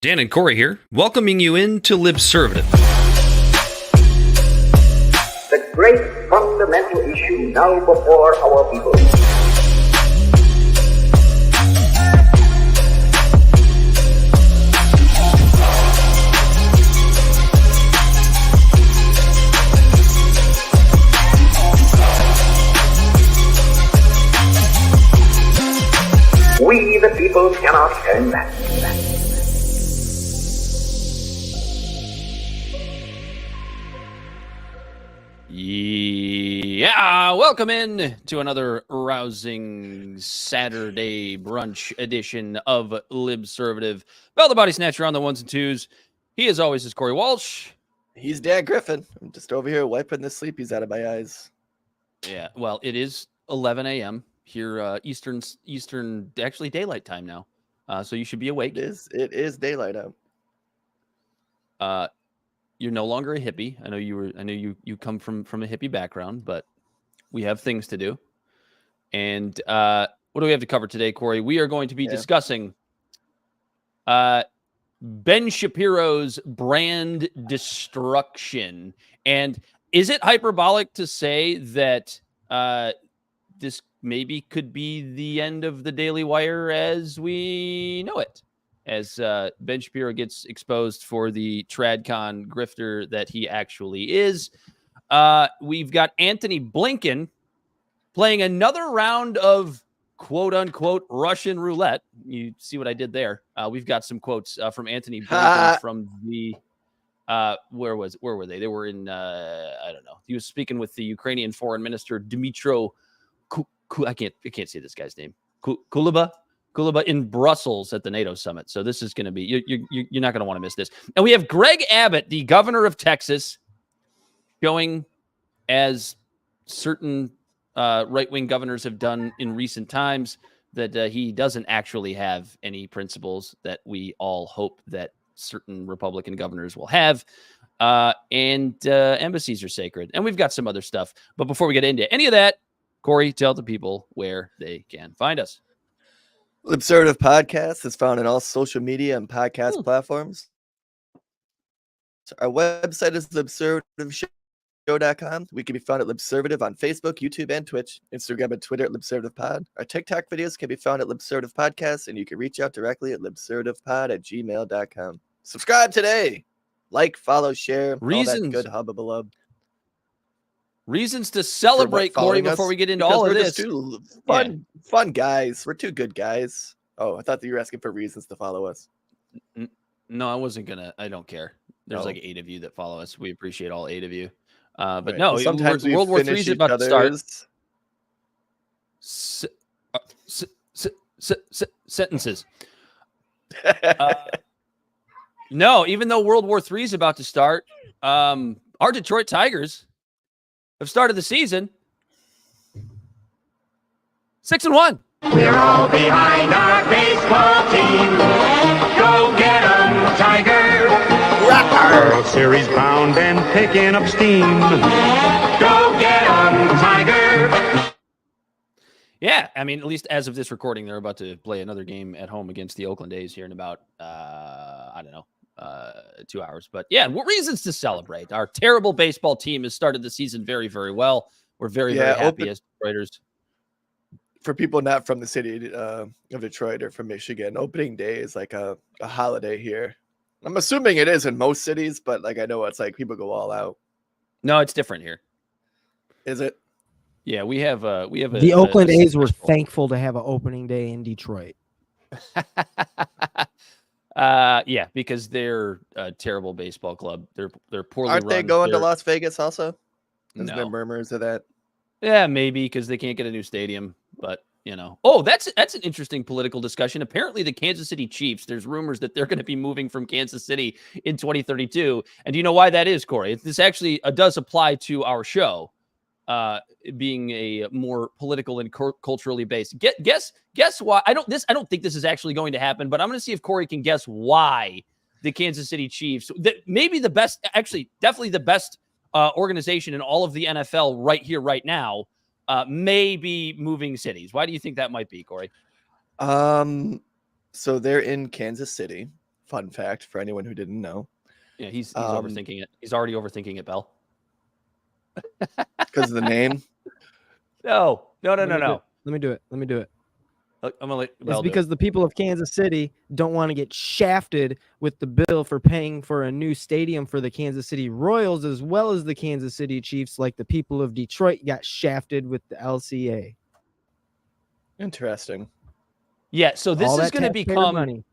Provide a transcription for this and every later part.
Dan and Corey here, welcoming you into Libservative. The great fundamental issue now before our people. We, the people, cannot turn back. Yeah, welcome in to another rousing Saturday brunch edition of Libservative. Bell the Bodysnatcher on the ones and twos. He, as always, is Corey Walsh. He's Dan Griffin. I'm just over here wiping the sleepies out of my eyes. Yeah, well, it is 11 a.m. here, Eastern, actually daylight time now. So you should be awake. It is daylight out. You're no longer a hippie. I know you come from a hippie background, but we have things to do. And what do we have to cover today, Corey? We are going to be discussing Ben Shapiro's brand destruction. And is it hyperbolic to say that this maybe could be the end of the Daily Wire as we know it? As Ben Shapiro gets exposed for the TradCon grifter that he actually is. We've got Antony Blinken playing another round of quote-unquote Russian roulette. You see what I did there? We've got some quotes from Antony Blinken from the... where were they? They were in, I don't know. He was speaking with the Ukrainian foreign minister, Dmytro I can't say this guy's name. Kuleba in Brussels at the NATO Summit. So this is going to be, you're not going to want to miss this. And we have Greg Abbott, the governor of Texas, showing, as certain right-wing governors have done in recent times, that he doesn't actually have any principles that we all hope that certain Republican governors will have. And embassies are sacred. And we've got some other stuff. But before we get into any of that, Corey, tell the people where they can find us. Libservative Podcast is found on all social media and podcast platforms. Our website is libservativeshow.com. We can be found at Libservative on Facebook, YouTube, and Twitch, Instagram and Twitter at LibservativePod. Our TikTok videos can be found at Libservative Podcast, and you can reach out directly at libservativepod@gmail.com. Subscribe today. Like, follow, share, all that good hubba-balub. Reasons to celebrate, Corey, before we get into all of this. Two fun guys. We're two good guys. Oh, I thought that you were asking for reasons to follow us. No, I wasn't gonna. I don't care. There's like 8 of you that follow us. We appreciate all 8 of you. But right. no, well, sometimes World War III is about to start. Sentences. No, even though World War III is about to start, our Detroit Tigers have started the season 6-1. We're all behind our baseball team. Go get 'em, Tiger. World Series bound and picking up steam. Go get 'em, Tiger. Yeah, I mean, at least as of this recording, they're about to play another game at home against the Oakland A's here in about, 2 hours. But yeah, what reasons to celebrate? Our terrible baseball team has started the season very, very well. We're very, very happy as Detroiters. For people not from the city of Detroit or from Michigan, opening day is like a holiday here. I'm assuming it is in most cities, but like I know it's like people go all out. No, it's different here. Is it? Yeah, we have the Oakland A's were thankful to have an opening day in Detroit. Yeah, because they're a terrible baseball club. They're poorly Aren't run. they going to Las Vegas also? There's No. been murmurs of that. Yeah, maybe because they can't get a new stadium. But oh, that's an interesting political discussion. Apparently, the Kansas City Chiefs. There's rumors that they're going to be moving from Kansas City in 2032. And do you know why that is, Corey? This actually does apply to our show, being a more political and culturally based. Guess why? I don't think this is actually going to happen. But I'm going to see if Corey can guess why the Kansas City Chiefs, maybe the best, actually, definitely the best organization in all of the NFL right here, right now, may be moving cities. Why do you think that might be, Corey? So they're in Kansas City Fun fact for anyone who didn't know. Yeah, he's overthinking it. He's already overthinking it, Bell. Because of the name. No. Let me do it. I'm gonna let It's Bell do because it. the people of Kansas City don't want to get shafted with the bill for paying for a new stadium for the Kansas City Royals, as well as the Kansas City Chiefs, like the people of Detroit got shafted with the LCA. Interesting. Yeah, so this All is that going to taxpayer become money.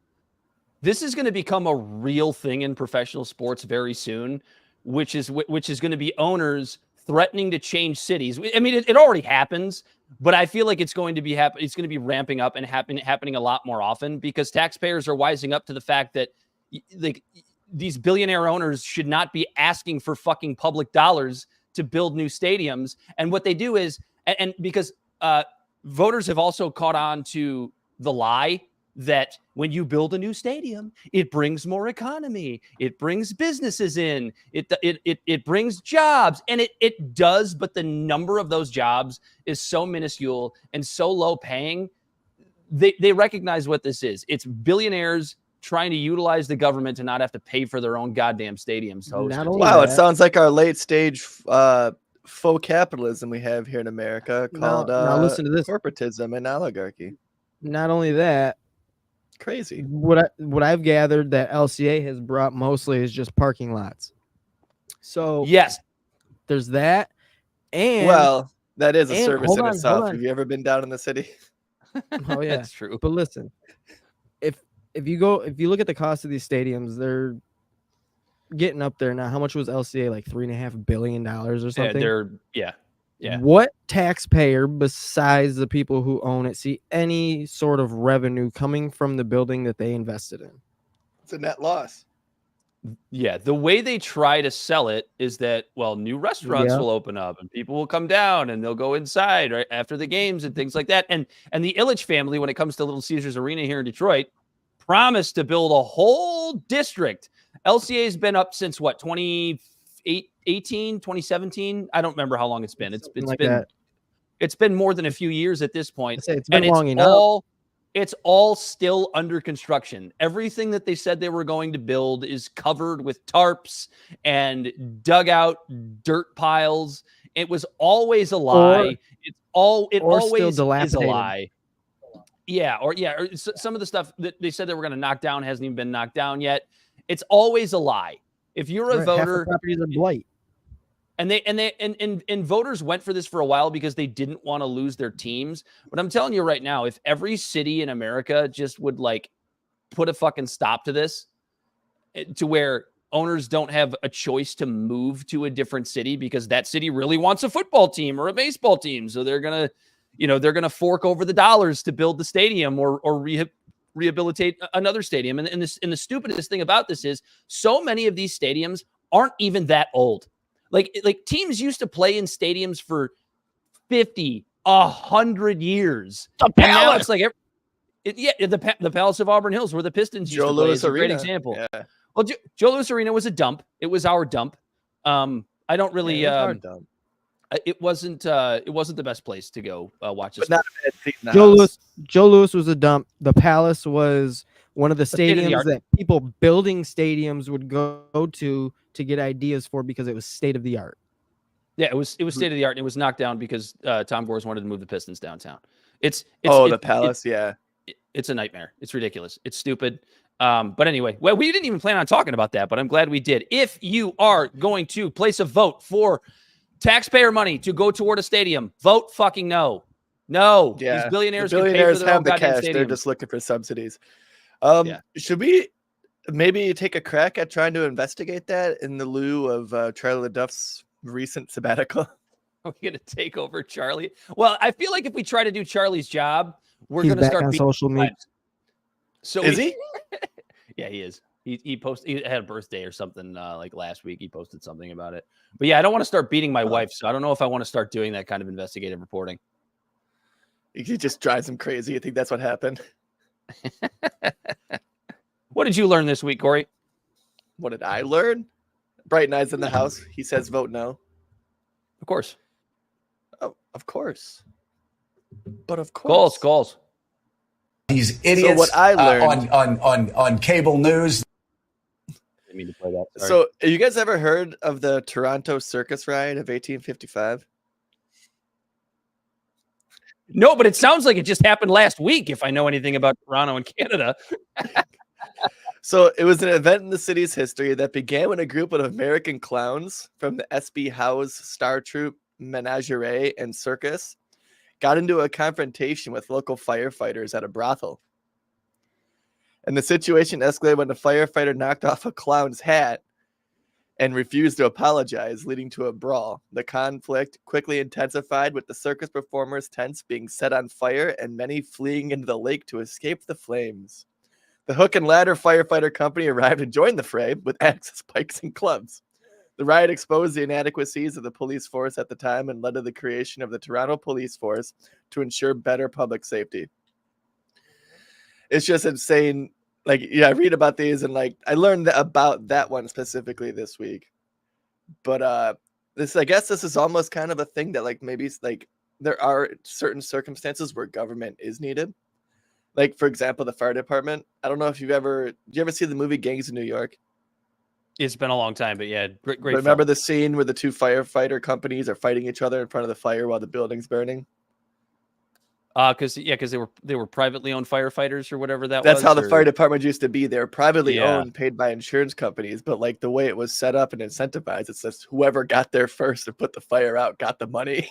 this is going to become a real thing in professional sports very soon, which is going to be owners threatening to change cities. I mean, it already happens, but I feel like it's going to be it's going to be ramping up and happening a lot more often because taxpayers are wising up to the fact that like these billionaire owners should not be asking for fucking public dollars to build new stadiums. And what they do is, and because voters have also caught on to the lie that when you build a new stadium, it brings more economy, it brings businesses in, it brings jobs, and it does, but the number of those jobs is so minuscule and so low paying. They recognize what this is. It's billionaires trying to utilize the government to not have to pay for their own goddamn stadiums. Wow, it sounds like our late stage faux capitalism we have here in America called now listen to this. corporatism and oligarchy. Not only that, crazy. What I've gathered that LCA has brought mostly is just parking lots. So yes, there's that. And well, that is a service hold in on, itself. hold on. Have you ever been down in the city? Oh yeah, that's true. But listen, if you look at the cost of these stadiums, they're getting up there now. How much was LCA? Like $3.5 billion or something? Yeah. What taxpayer besides the people who own it see any sort of revenue coming from the building that they invested in? It's a net loss. Yeah, the way they try to sell it is that, well, new restaurants will open up and people will come down and they'll go inside right after the games and things like that. And the Ilitch family, when it comes to Little Caesars Arena here in Detroit, promised to build a whole district. LCA has been up since what, 2018, 2017? I don't remember how long it's been. It's been more than a few years at this point. It's been long enough. It's all still under construction. Everything that they said they were going to build is covered with tarps and dug out dirt piles. It was always a lie. It always is a lie. Yeah, or some of the stuff that they said they were going to knock down hasn't even been knocked down yet. It's always a lie. If you're a voter, half the properties are blight. And voters went for this for a while because they didn't want to lose their teams. But I'm telling you right now, if every city in America just would like put a fucking stop to this, to where owners don't have a choice to move to a different city because that city really wants a football team or a baseball team, so they're gonna fork over the dollars to build the stadium or rehabilitate another stadium. And the stupidest thing about this is so many of these stadiums aren't even that old. Like teams used to play in stadiums for 50, 100 years. The and now Palace! it's like, the Palace of Auburn Hills, where the Pistons used to play, is a great example. Yeah. Well, Joe Louis Arena was a dump. It was our dump. I don't really. It wasn't the best place to go watch this. But not a bad seat in Joe Louis was a dump. The Palace was one of the stadiums that people building stadiums would go to get ideas for because it was state of the art. Yeah, it was state of the art, and it was knocked down because Tom Gores wanted to move the Pistons downtown. The Palace, it's a nightmare. It's ridiculous. It's stupid. But anyway, well, we didn't even plan on talking about that, but I'm glad we did. If you are going to place a vote for taxpayer money to go toward a stadium, vote fucking no. No. Yeah. These billionaires can pay for their have own the goddamn cash. stadiums. They're just looking for subsidies. Should we maybe take a crack at trying to investigate that in the lieu of Charlie Duff's recent sabbatical? Are we going to take over Charlie? Well, I feel like if we try to do Charlie's job, we're He's going to back start on social media. So is he? Yeah, he is. He posted. He had a birthday or something like last week. He posted something about it. But yeah, I don't want to start beating my wife, so I don't know if I want to start doing that kind of investigative reporting. He just drives him crazy. I think that's what happened. What did you learn this week, Corey? What did I learn? Bright Eyes in the house. He says vote no. Of course. Oh, of course. But of course. Goals. These idiots so what I learned on cable news. mean to play that. Sorry. So, have you guys ever heard of the Toronto Circus Riot of 1855? No, but it sounds like it just happened last week, if I know anything about Toronto and Canada. So it was an event in the city's history that began when a group of American clowns from the S.B. Howe's Star Troupe Menagerie and Circus got into a confrontation with local firefighters at a brothel. And the situation escalated when the firefighter knocked off a clown's hat and refused to apologize, leading to a brawl. The conflict quickly intensified, with the circus performers' tents being set on fire and many fleeing into the lake to escape the flames. The Hook and Ladder Firefighter Company arrived and joined the fray with axes, pikes, and clubs. The riot exposed the inadequacies of the police force at the time and led to the creation of the Toronto Police Force to ensure better public safety. It's just insane. Like, yeah, I read about these and like I learned about that one specifically this week. But I guess this is almost kind of a thing that like maybe like there are certain circumstances where government is needed. Like, for example, the fire department. I don't know if did you ever see the movie Gangs of New York? It's been a long time, but yeah, great. Remember the scene where the two firefighter companies are fighting each other in front of the fire while the building's burning? Because they were privately owned firefighters or whatever that was. That's how the fire department used to be. They were privately Yeah. owned, paid by insurance companies, but like the way it was set up and incentivized, it's just whoever got there first and put the fire out got the money.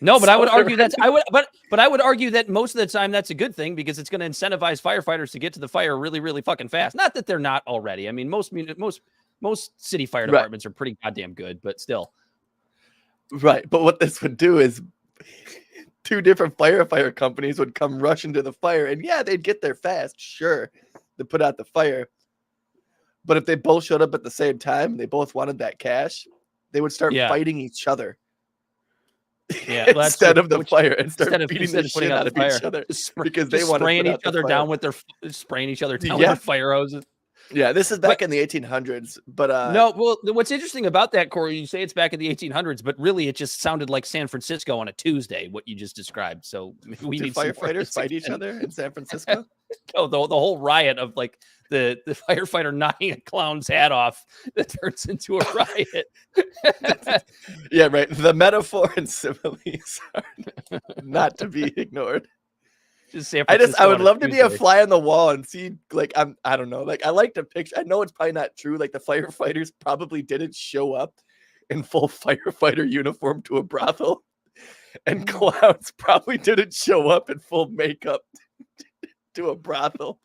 No, but I would So argue but I would argue that most of the time that's a good thing because it's going to incentivize firefighters to get to the fire really, really fucking fast. Not that they're not already. I mean, most city fire departments are pretty goddamn good, but still. Right. But what this would do is two different firefighter companies would come rushing to the fire, and yeah, they'd get there fast, sure, to put out the fire. But if they both showed up at the same time, they both wanted that cash, they would start fighting each other. Yeah, well, instead of the fire, and start beating the shit out of each other because they want to spraying each other down with their fire hoses. Yeah, this is back in the 1800s, but no. Well, what's interesting about that, Corey, you say it's back in the 1800s, but really it just sounded like San Francisco on a Tuesday. What you just described. So we need firefighters fight each other in San Francisco. Oh, the whole riot of like the firefighter knocking a clown's hat off that turns into a riot. Yeah, right. The metaphor and similes are not to be ignored. I would love to be a fly on the wall and see, like, I don't know, like I like to picture. I know it's probably not true. Like the firefighters probably didn't show up in full firefighter uniform to a brothel, and clowns probably didn't show up in full makeup to a brothel.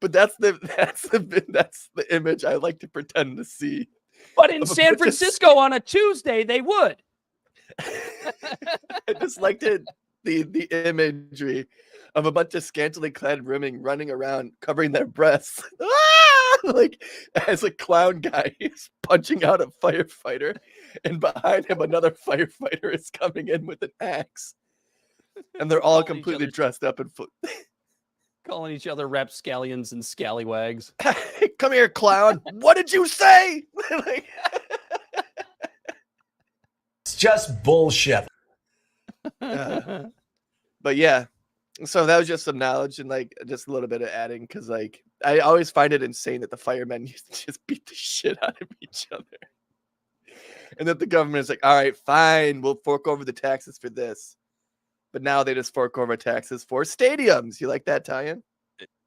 But that's the image I like to pretend to see. But in San Francisco on a Tuesday, they would. I just liked it. The imagery of a bunch of scantily clad women running around covering their breasts, like as a clown guy is punching out a firefighter, and behind him another firefighter is coming in with an axe, and they're all completely dressed up in calling each other rapscallions and scallywags. Come here, clown! What did you say? It's just bullshit. But yeah, so that was just some knowledge and like just a little bit of adding, because like I always find it insane that the firemen used to just beat the shit out of each other, and that the government is like, all right, fine, we'll fork over the taxes for this, but now they just fork over taxes for stadiums. You like that tie-in?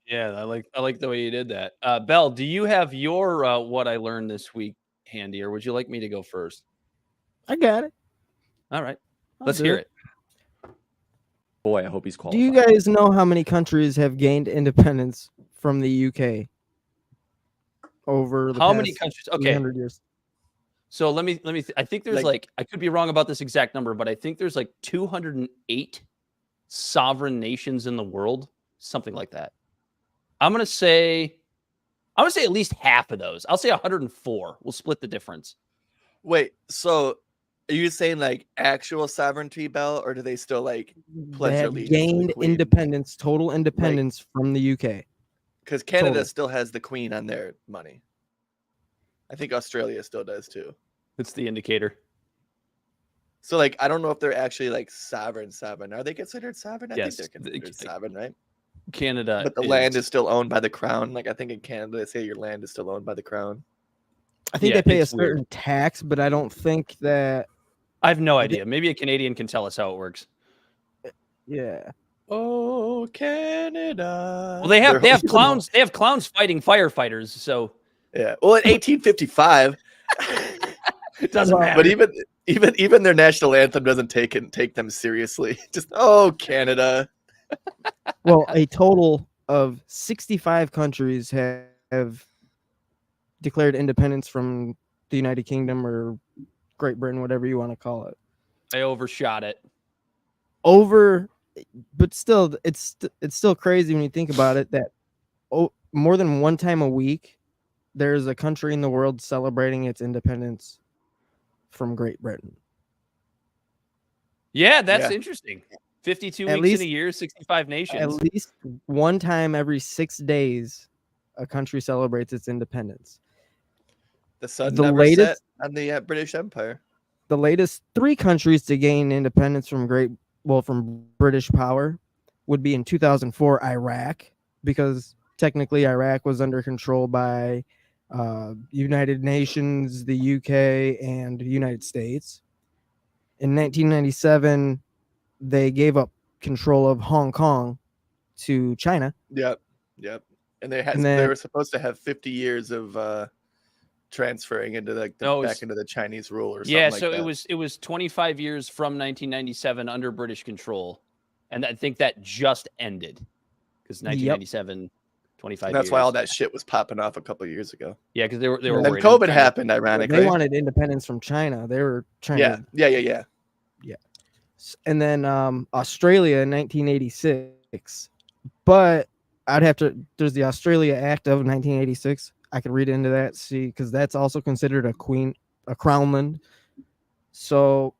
Yeah, I like the way you did that. Belle, do you have your what I learned this week handy, or would you like me to go first? I got it. All right, let's hear it. Boy, I hope he's qualified. Do you guys know how many countries have gained independence from the UK over the How past many countries? Okay, 100 years? So let me. I think there's like I could be wrong about this exact number, but I think there's like 208 sovereign nations in the world, something like that. I'm gonna say at least half of those. I'll say 104. We'll split the difference. Wait, so are you saying like actual sovereignty, Bell, or do they still like pledge They have allegiance? gained independence, total independence from the UK. Because Canada Totally. still has the Queen on their money. I think Australia still does too. It's the indicator. So like, I don't know if they're actually like sovereign. Are they considered sovereign? I Yes. think they're considered sovereign, right? Canada, But the land is still owned by the crown. Like I think in Canada, they say your land is still owned by the crown. I think Yeah, they pay a it's weird. certain tax, but I don't think that. I have no I idea. Maybe a Canadian can tell us how it works. Yeah. Oh, Canada. Well, they have clowns. They have clowns fighting firefighters. So Yeah. Well, in 1855, it doesn't matter. but even their national anthem doesn't take them seriously. Just Canada. Well, a total of 65 countries have declared independence from the United Kingdom or Great Britain, whatever you want to call it. I overshot it. But still, it's still crazy when you think about it that more than one time a week, there's a country in the world celebrating its independence from Great Britain. Yeah, that's interesting. 52 weeks in a year, 65 nations. At least one time every 6 days, a country celebrates its independence. The sun The never latest- set on the British Empire. The latest 3 countries to gain independence from British power would be in 2004 Iraq, because technically Iraq was under control by United Nations, the UK, and the United States. In 1997, they gave up control of Hong Kong to China. Yep. And they were supposed to have 50 years of transferring into back into the Chinese rule or something. Yeah, like so that. it was 25 years from 1997 under British control, and I think that just ended because 1997, 25 And that's years. why all that shit was popping off a couple years ago. Yeah, because they were. And then worried. COVID happened, ironically. They wanted independence from China. They were trying to. Yeah. And then Australia in 1986. But there's the Australia Act of 1986. I could read into that, see, because that's also considered a crownland. So,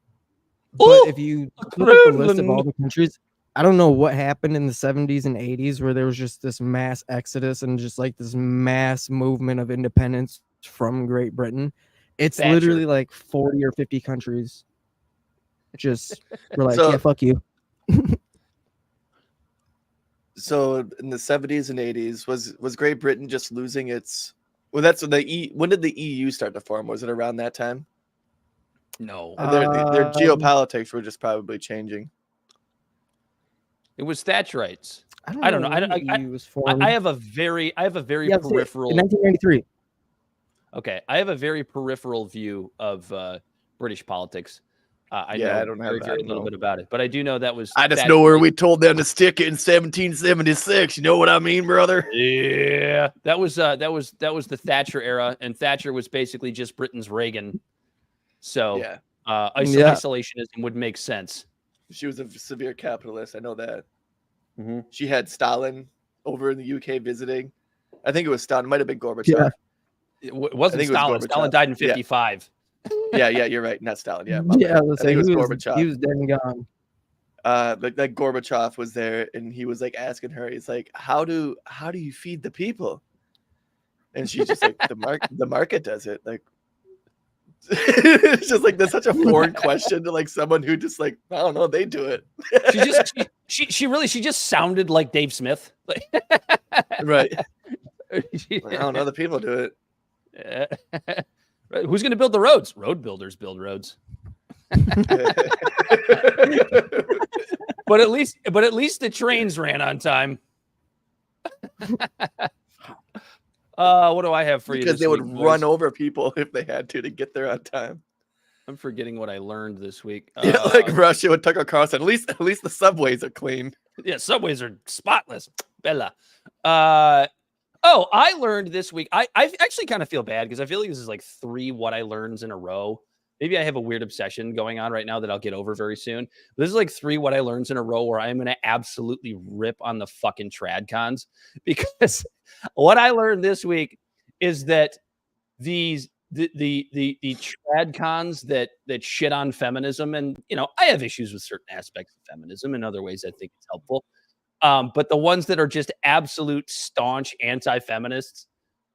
but if you look at the list of all the countries, I don't know what happened in the 70s and 80s where there was just this mass exodus and just like this mass movement of independence from Great Britain. It's literally like 40 or 50 countries just were like, yeah, fuck you. So in the 70s and 80s, was Great Britain just losing its? Well, that's when when did the EU start to form? Was it around that time? No, Their geopolitics were just probably changing. it was Thatcherites. I don't know. I have a very peripheral. In 1993. Okay, I have a very peripheral view of British politics. I don't have very little bit about it, but I do know that was. I just know where we told them to stick it in 1776. You know what I mean, brother? Yeah, that was the Thatcher era, and Thatcher was basically just Britain's Reagan. So Yeah. Isolationism would make sense. She was a severe capitalist. I know that. Mm-hmm. She had Stalin over in the UK visiting. I think it was Stalin. It might have been Gorbachev. Yeah. It wasn't I think it was Stalin. Gorbachev. Stalin died in 1955. Yeah, you're right. Not Stalin. Yeah, my Yeah, bad. let's I think say it was Gorbachev. he was dead and gone. Like Gorbachev was there, and he was like asking her. He's like, "How do you feed the people?" And she's just like, "The market does it." Like, it's just like that's such a foreign question to like someone who just like I don't know. They do it. She just sounded like Dave Smith. Like, Right. I don't know. The people do it. Who's going to build the roads? Road builders build roads. But at least the trains ran on time. What do I have for you? Because this they would week, run boys? over people if they had to get there on time. I'm forgetting what I learned this week. Yeah, like Russia with Tucker Carlson. At least the subways are clean. Yeah, subways are spotless. Bella. I learned this week. I actually kind of feel bad because I feel like this is like 3 what I learns in a row. Maybe I have a weird obsession going on right now that I'll get over very soon. This is like 3 what I learns in a row where I'm going to absolutely rip on the fucking trad cons, because what I learned this week is that the trad cons that shit on feminism, and I have issues with certain aspects of feminism. In other ways, I think it's helpful. But the ones that are just absolute staunch anti-feminists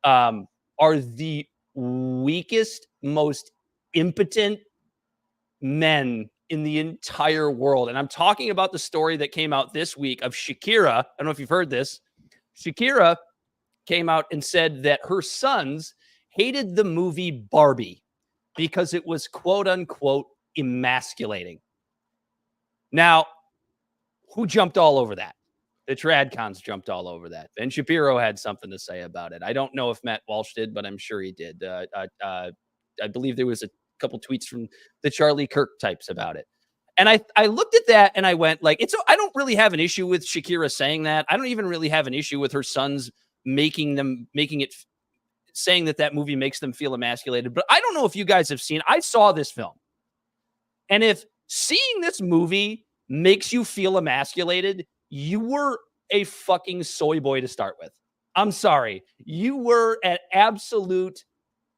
are the weakest, most impotent men in the entire world. And I'm talking about the story that came out this week of Shakira. I don't know if you've heard this. Shakira came out and said that her sons hated the movie Barbie because it was quote unquote emasculating. Now, who jumped all over that? The Tradcons jumped all over that. Ben Shapiro had something to say about it. I don't know if Matt Walsh did, but I'm sure he did. I believe there was a couple tweets from the Charlie Kirk types about it. And I looked at that and I went like, I don't really have an issue with Shakira saying that. I don't even really have an issue with her sons saying that movie makes them feel emasculated. But I don't know if you guys have seen, I saw this film. And if seeing this movie makes you feel emasculated, you were a fucking soy boy to start with. I'm sorry. You were an absolute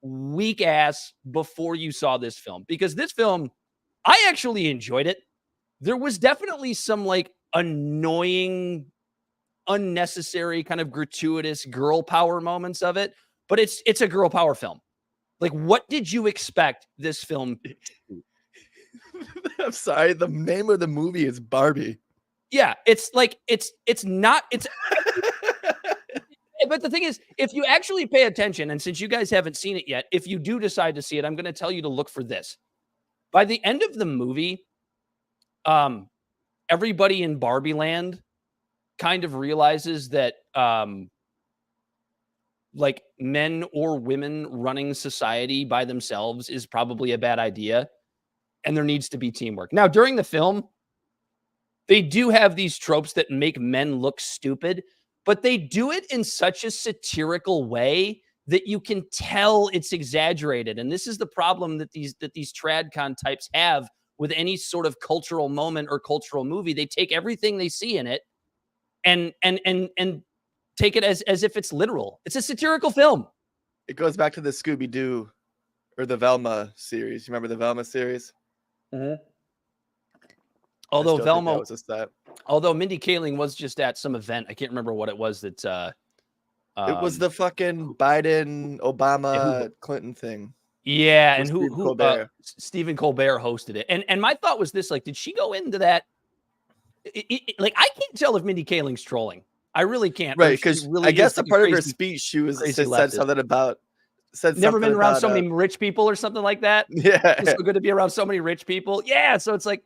weak ass before you saw this film, because this film, I actually enjoyed it. There was definitely some like annoying, unnecessary kind of gratuitous girl power moments of it, but it's a girl power film. Like, what did you expect this film to do? I'm sorry. The name of the movie is Barbie. Yeah, it's like it's not. But the thing is, if you actually pay attention, and since you guys haven't seen it yet, if you do decide to see it, I'm going to tell you to look for this. By the end of the movie, everybody in Barbie Land kind of realizes that like men or women running society by themselves is probably a bad idea, and there needs to be teamwork. Now, during the film, they do have these tropes that make men look stupid, but they do it in such a satirical way that you can tell it's exaggerated. And this is the problem that these Tradcon types have with any sort of cultural moment or cultural movie. They take everything they see in it and take it as if it's literal. It's a satirical film. It goes back to the Scooby-Doo or the Velma series. You remember the Velma series? Mm-hmm. Although Mindy Kaling was just at some event. I can't remember what it was that it was the fucking Biden, Obama, Clinton thing. Yeah, and Stephen Colbert hosted it. And my thought was this, like, did she go into that? Like, I can't tell if Mindy Kaling's trolling. I really can't. Right, because really I guess a part of her speech, she said something about never been around so many rich people or something like that. Yeah. It's so good to be around so many rich people. Yeah, so it's like,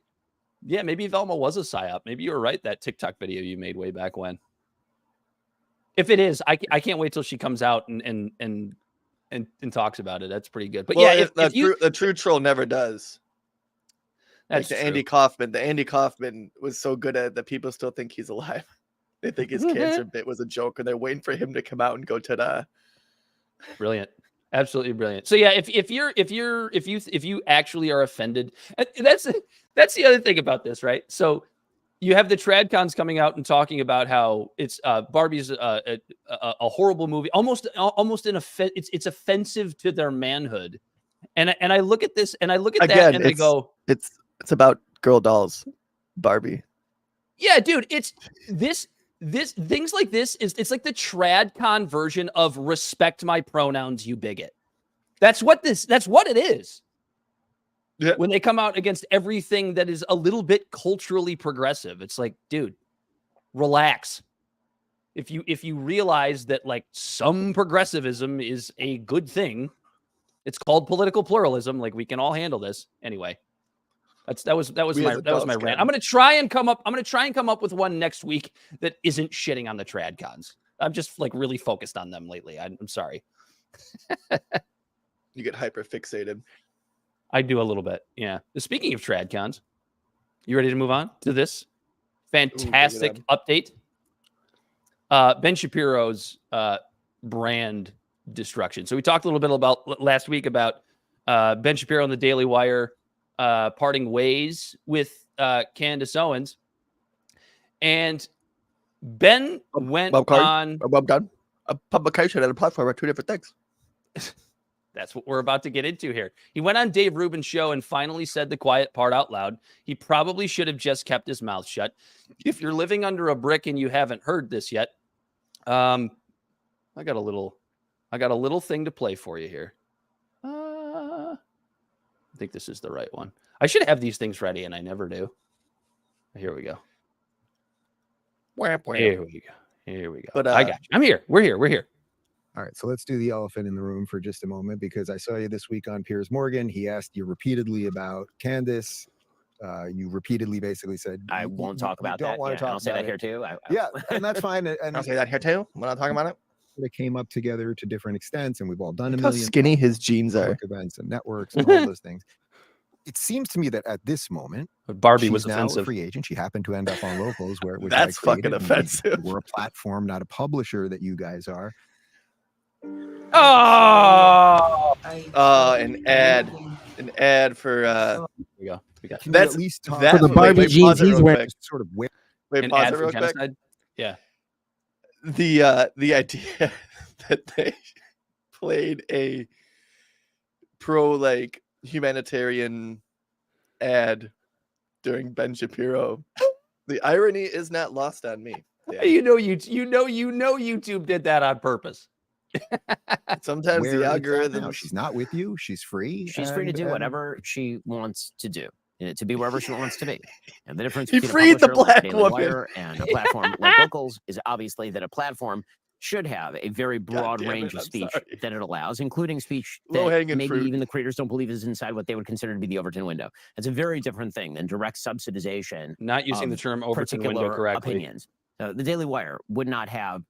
yeah, maybe Velma was a psyop. Maybe you were right, that TikTok video you made way back when. If it is, I can't wait till she comes out and talks about it. That's pretty good. But well, yeah, the true troll never does. That's like Andy Kaufman. The Andy Kaufman was so good at it that people still think he's alive. They think his cancer bit was a joke, and they're waiting for him to come out and go ta-da. Brilliant. Absolutely brilliant. So yeah, if you actually are offended, that's the other thing about this, right? So you have the Tradcons coming out and talking about how it's Barbie's a horrible movie, almost it's offensive to their manhood, and I look at this and I look at again, that and I go, it's about girl dolls, Barbie. Yeah, dude, it's this things like this it's like the Tradcon version of respect my pronouns, you bigot. That's what it is. Yeah. When they come out against everything that is a little bit culturally progressive, it's like, dude, relax. If you realize that like some progressivism is a good thing, it's called political pluralism. Like, we can all handle this anyway. That was my rant. I'm gonna try and come up with one next week that isn't shitting on the Tradcons. I'm just like really focused on them lately. I'm sorry. You get hyper fixated. I do a little bit. Yeah. Speaking of Tradcons, you ready to move on to this fantastic update? Ben Shapiro's brand destruction. So we talked a little bit about last week about Ben Shapiro on the Daily Wire parting ways with Candace Owens, and Ben went on a publication and a platform are two different things. That's what we're about to get into here. He went on Dave Rubin's show and finally said the quiet part out loud. He probably should have just kept his mouth shut. If you're living under a brick and you haven't heard this yet, I got a little thing to play for you here. I think this is the right one. I should have these things ready, and I never do. Here we go. Here we go. Here we go. But, I got you. I'm here. We're here. We're here. All right, so let's do the elephant in the room for just a moment, because I saw you this week on Piers Morgan. He asked you repeatedly about Candace. You repeatedly basically said, I won't talk about that. Want to talk I'll say about that here too. Yeah, and that's fine. And I'll say that here too. We're not talking about it. They came up together to different extents, and we've all done a Look how million skinny his jeans are. public events and networks and all those things. It seems to me that at this moment, But Barbie she's was now offensive. a free agent. She happened to end up on Locals, where it was That's fucking offensive. We're a platform, not a publisher that you guys are. Oh, An ad for here we go. We got Can you That's- at least talk that- For the about Barbie wait, jeans pause it he's real wearing. quick. sort of where Wait, an pause ad it for real quick. genocide. Yeah. The idea that they played a pro humanitarian ad during Ben Shapiro. The irony is not lost on me. Yeah. You know YouTube did that on purpose. Sometimes where the it's at algorithm. now. She's not with you. She's free. She's free to and- do and- whatever she wants to do, to be wherever she wants to be. And the difference He between freed the a publisher like black Daily woman. Wire and a platform like Locals is obviously that a platform should have a very broad damn range it, of I'm speech sorry. that it allows, including speech that Low-hanging maybe fruit. even the creators don't believe is inside what they would consider to be the Overton window. It's a very different thing than direct subsidization Not using the of term Overton window particular correctly. opinions. The Daily Wire would not have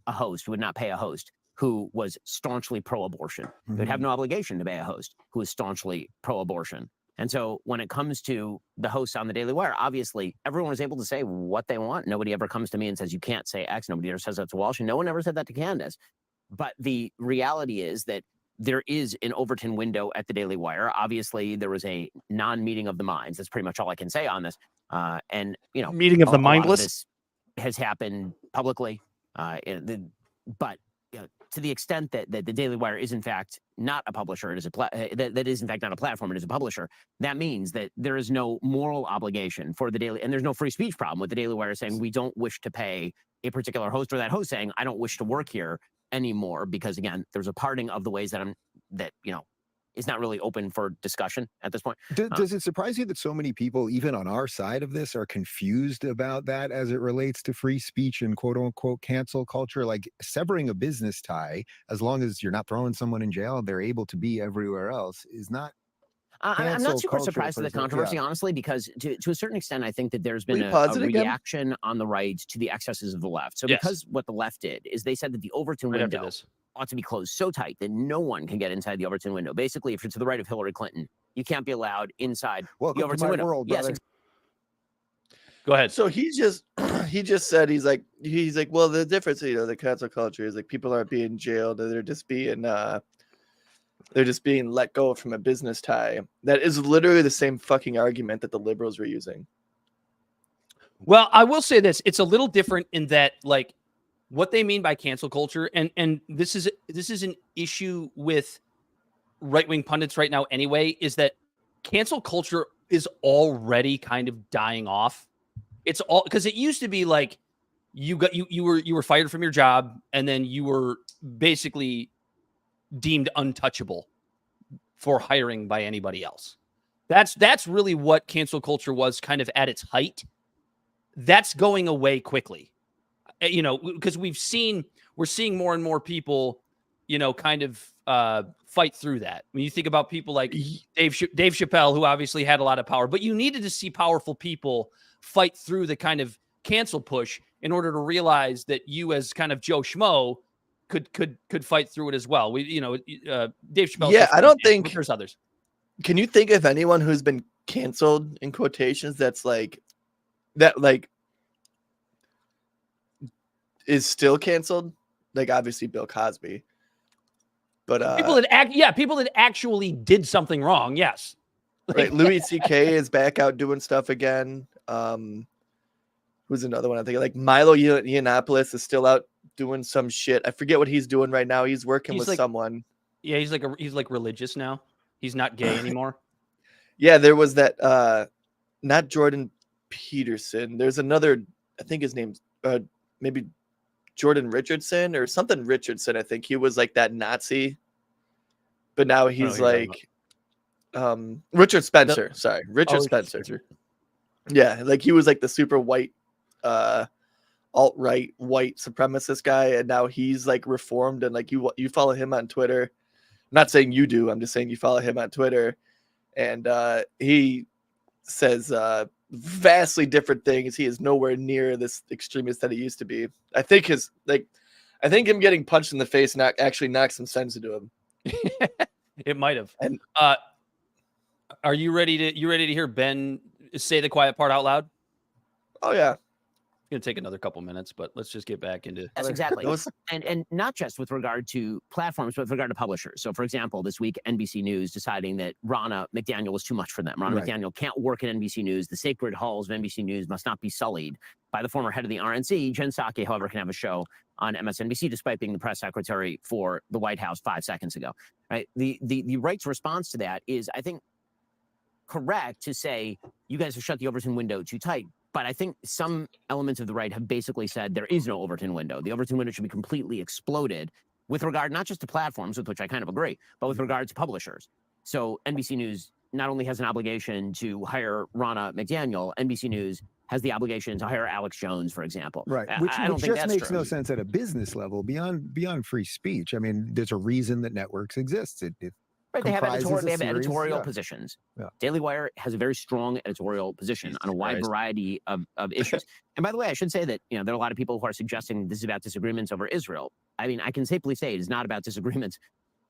a host, would not pay a host who was staunchly pro-abortion. They'd have no obligation to pay a host who is staunchly pro-abortion. And so when it comes to the hosts on the Daily Wire, obviously everyone is able to say what they want. Nobody ever comes to me and says, you can't say X. Nobody ever says that to Walsh. And no one ever said that to Candace. But the reality is that there is an Overton window at the Daily Wire. Obviously, there was a non-meeting of the minds. That's pretty much all I can say on this. And, you know, Meeting of the a lot mindless? this has happened publicly. But to the extent that the Daily Wire is in fact not a publisher, it is that is in fact not a platform, it is a publisher. That means that there is no moral obligation for the Daily, and there's no free speech problem with the Daily Wire saying we don't wish to pay a particular host, or that host saying I don't wish to work here anymore, because again, there's a parting of the ways that is not really open for discussion at this point. Does it surprise you that so many people, even on our side of this, are confused about that as it relates to free speech and quote unquote cancel culture? Like severing a business tie, as long as you're not throwing someone in jail, they're able to be everywhere else, is not. I'm Cancel not super culture surprised at the for the- controversy, yeah. honestly, because to a certain extent, I think that there's Will been you a pause it again? reaction on the right to the excesses of the left. So Yes. because what the left did is they said that the Overton Right after window this. ought to be closed so tight that no one can get inside the Overton window. Basically, if you're to the right of Hillary Clinton, you can't be allowed inside Welcome the to Overton my window. world, Yes, brother. Go ahead. So he just said he's like well, the difference, the cancel culture is like people aren't being jailed, they're just being let go from a business tie. That is literally the same fucking argument that the liberals were using. Well, I will say this. It's a little different in that, like, what they mean by cancel culture, and this is an issue with right-wing pundits right now anyway, is that cancel culture is already kind of dying off. It's all because it used to be like you were fired from your job, and then you were basically deemed untouchable for hiring by anybody else. That's really what cancel culture was kind of at its height. That's going away quickly, because we're seeing more and more people, kind of fight through that. When you think about people like Dave Chappelle, who obviously had a lot of power, but you needed to see powerful people fight through the kind of cancel push in order to realize that you, as kind of Joe Schmo, could fight through it as well. Dave Chappelle. Yeah, I don't think there's others. Can you think of anyone who's been canceled in quotations that is still canceled? Like obviously Bill Cosby, but People that actually did something wrong. Yes. right, Louis C.K. is back out doing stuff again. Who's another one? I think like Milo Yiannopoulos is still out doing some shit. I forget what he's doing right now. He's working with someone. Yeah, he's like religious now. He's not gay anymore. Yeah, there was that not Jordan Peterson. There's another, I think his name's maybe Jordan Richardson or something Richardson. I think he was like that Nazi. But now he's like Richard Spencer. Sorry, Richard Spencer. Spencer. Yeah, like he was like the super white, alt-right white supremacist guy, and now he's like reformed, and like you follow him on Twitter. I'm not saying you do. I'm just saying you follow him on Twitter, and he says vastly different things. He is nowhere near this extremist that he used to be. I think him getting punched in the face actually knocked some sense into him. It might have. And are you ready to hear Ben say the quiet part out loud? Oh yeah. It's going to take another couple minutes, but let's just get back into Yes, exactly. And not just with regard to platforms, but with regard to publishers. So, for example, this week, NBC News deciding that Ronna McDaniel was too much for them. Ronna McDaniel can't work at NBC News. The sacred halls of NBC News must not be sullied by the former head of the RNC. Jen Psaki, however, can have a show on MSNBC, despite being the press secretary for the White House 5 seconds ago. Right? The right's response to that is, I think, correct to say you guys have shut the Overton window too tight. But I think some elements of the right have basically said there is no Overton window. The Overton window should be completely exploded with regard not just to platforms, with which I kind of agree, but with regard to publishers. So NBC News not only has an obligation to hire Ronna McDaniel, NBC News has the obligation to hire Alex Jones, for example. Right, which just makes no sense at a business level beyond free speech. I mean, there's a reason that networks exist. Right, they have comprises editorial yeah. positions. Yeah. Daily Wire has a very strong editorial position on a wide variety of issues. And by the way, I should say that there are a lot of people who are suggesting this is about disagreements over Israel. I mean, I can safely say it is not about disagreements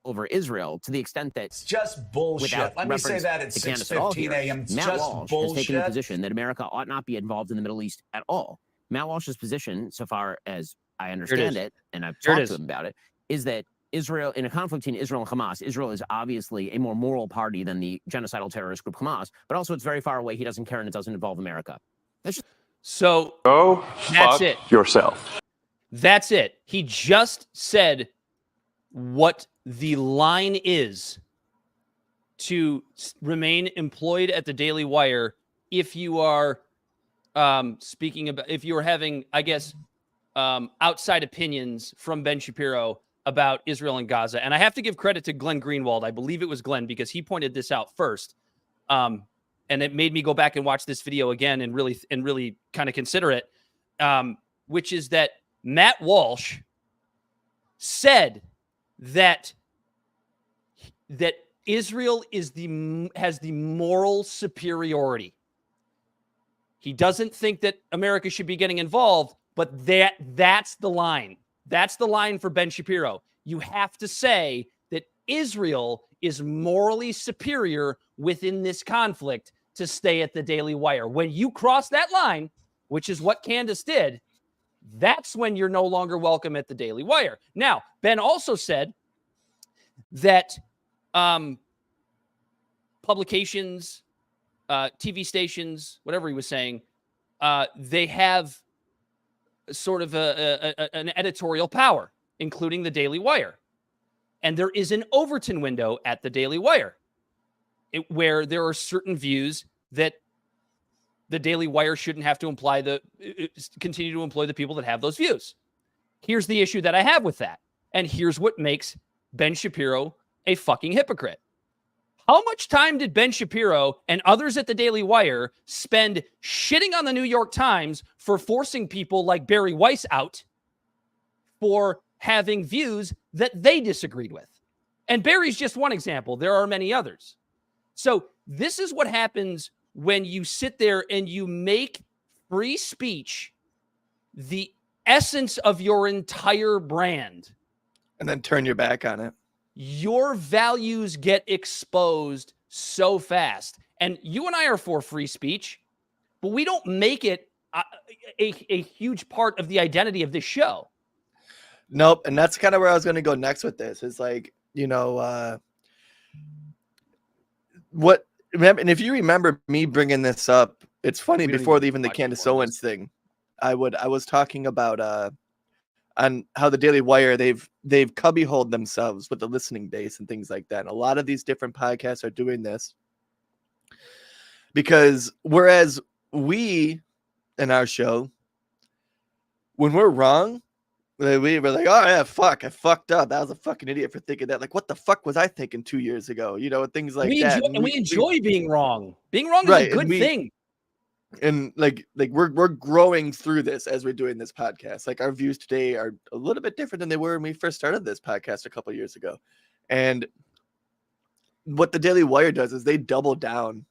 over Israel to the extent that It's just bullshit. Let me say that at 6:15 a.m. It's Matt just Walsh bullshit. has taken the position that America ought not be involved in the Middle East at all. Matt Walsh's position, so far as I understand it, and I've talked to him about it, is that Israel, in a conflict between Israel and Hamas, Israel is obviously a more moral party than the genocidal terrorist group Hamas, but also it's very far away. He doesn't care, and it doesn't involve America. So Go that's fuck it. yourself. That's it. He just said what the line is to remain employed at the Daily Wire if you are if you are having, I guess, outside opinions from Ben Shapiro about Israel and Gaza. And I have to give credit to Glenn Greenwald. I believe it was Glenn, because he pointed this out first. And it made me go back and watch this video again and really kind of consider it, which is that Matt Walsh said that Israel has the moral superiority. He doesn't think that America should be getting involved, but that's the line. That's the line for Ben Shapiro. You have to say that Israel is morally superior within this conflict to stay at the Daily Wire. When you cross that line, which is what Candace did, that's when you're no longer welcome at the Daily Wire. Now, Ben also said that publications, TV stations, whatever he was saying, they have sort of an editorial power, including the Daily Wire. And there is an Overton window at the Daily Wire where there are certain views that the Daily Wire shouldn't have to continue to employ the people that have those views. Here's the issue that I have with that. And here's what makes Ben Shapiro a fucking hypocrite. How much time did Ben Shapiro and others at the Daily Wire spend shitting on the New York Times for forcing people like Barry Weiss out for having views that they disagreed with? And Barry's just one example. There are many others. So this is what happens when you sit there and you make free speech the essence of your entire brand. And then turn your back on it. Your values get exposed so fast. And you and I are for free speech, but we don't make it a huge part of the identity of this show. Nope. And that's kind of where I was going to go next with this. Is like, and if you remember me bringing this up, it's funny, before even the Candace Owens thing, I was talking about on how the Daily Wire, they've cubbyholed themselves with the listening base and things like that. And a lot of these different podcasts are doing this because whereas we in our show, when we're wrong, We were like, oh yeah, fuck, I fucked up. That was a fucking idiot for thinking that. Like, what the fuck was I thinking 2 years ago? You know, things like that. We enjoy being wrong. Being wrong is right, a good thing. And like we're growing through this as we're doing this podcast. Like our views today are a little bit different than they were when we first started this podcast a couple years ago. And what the Daily Wire does is they double down.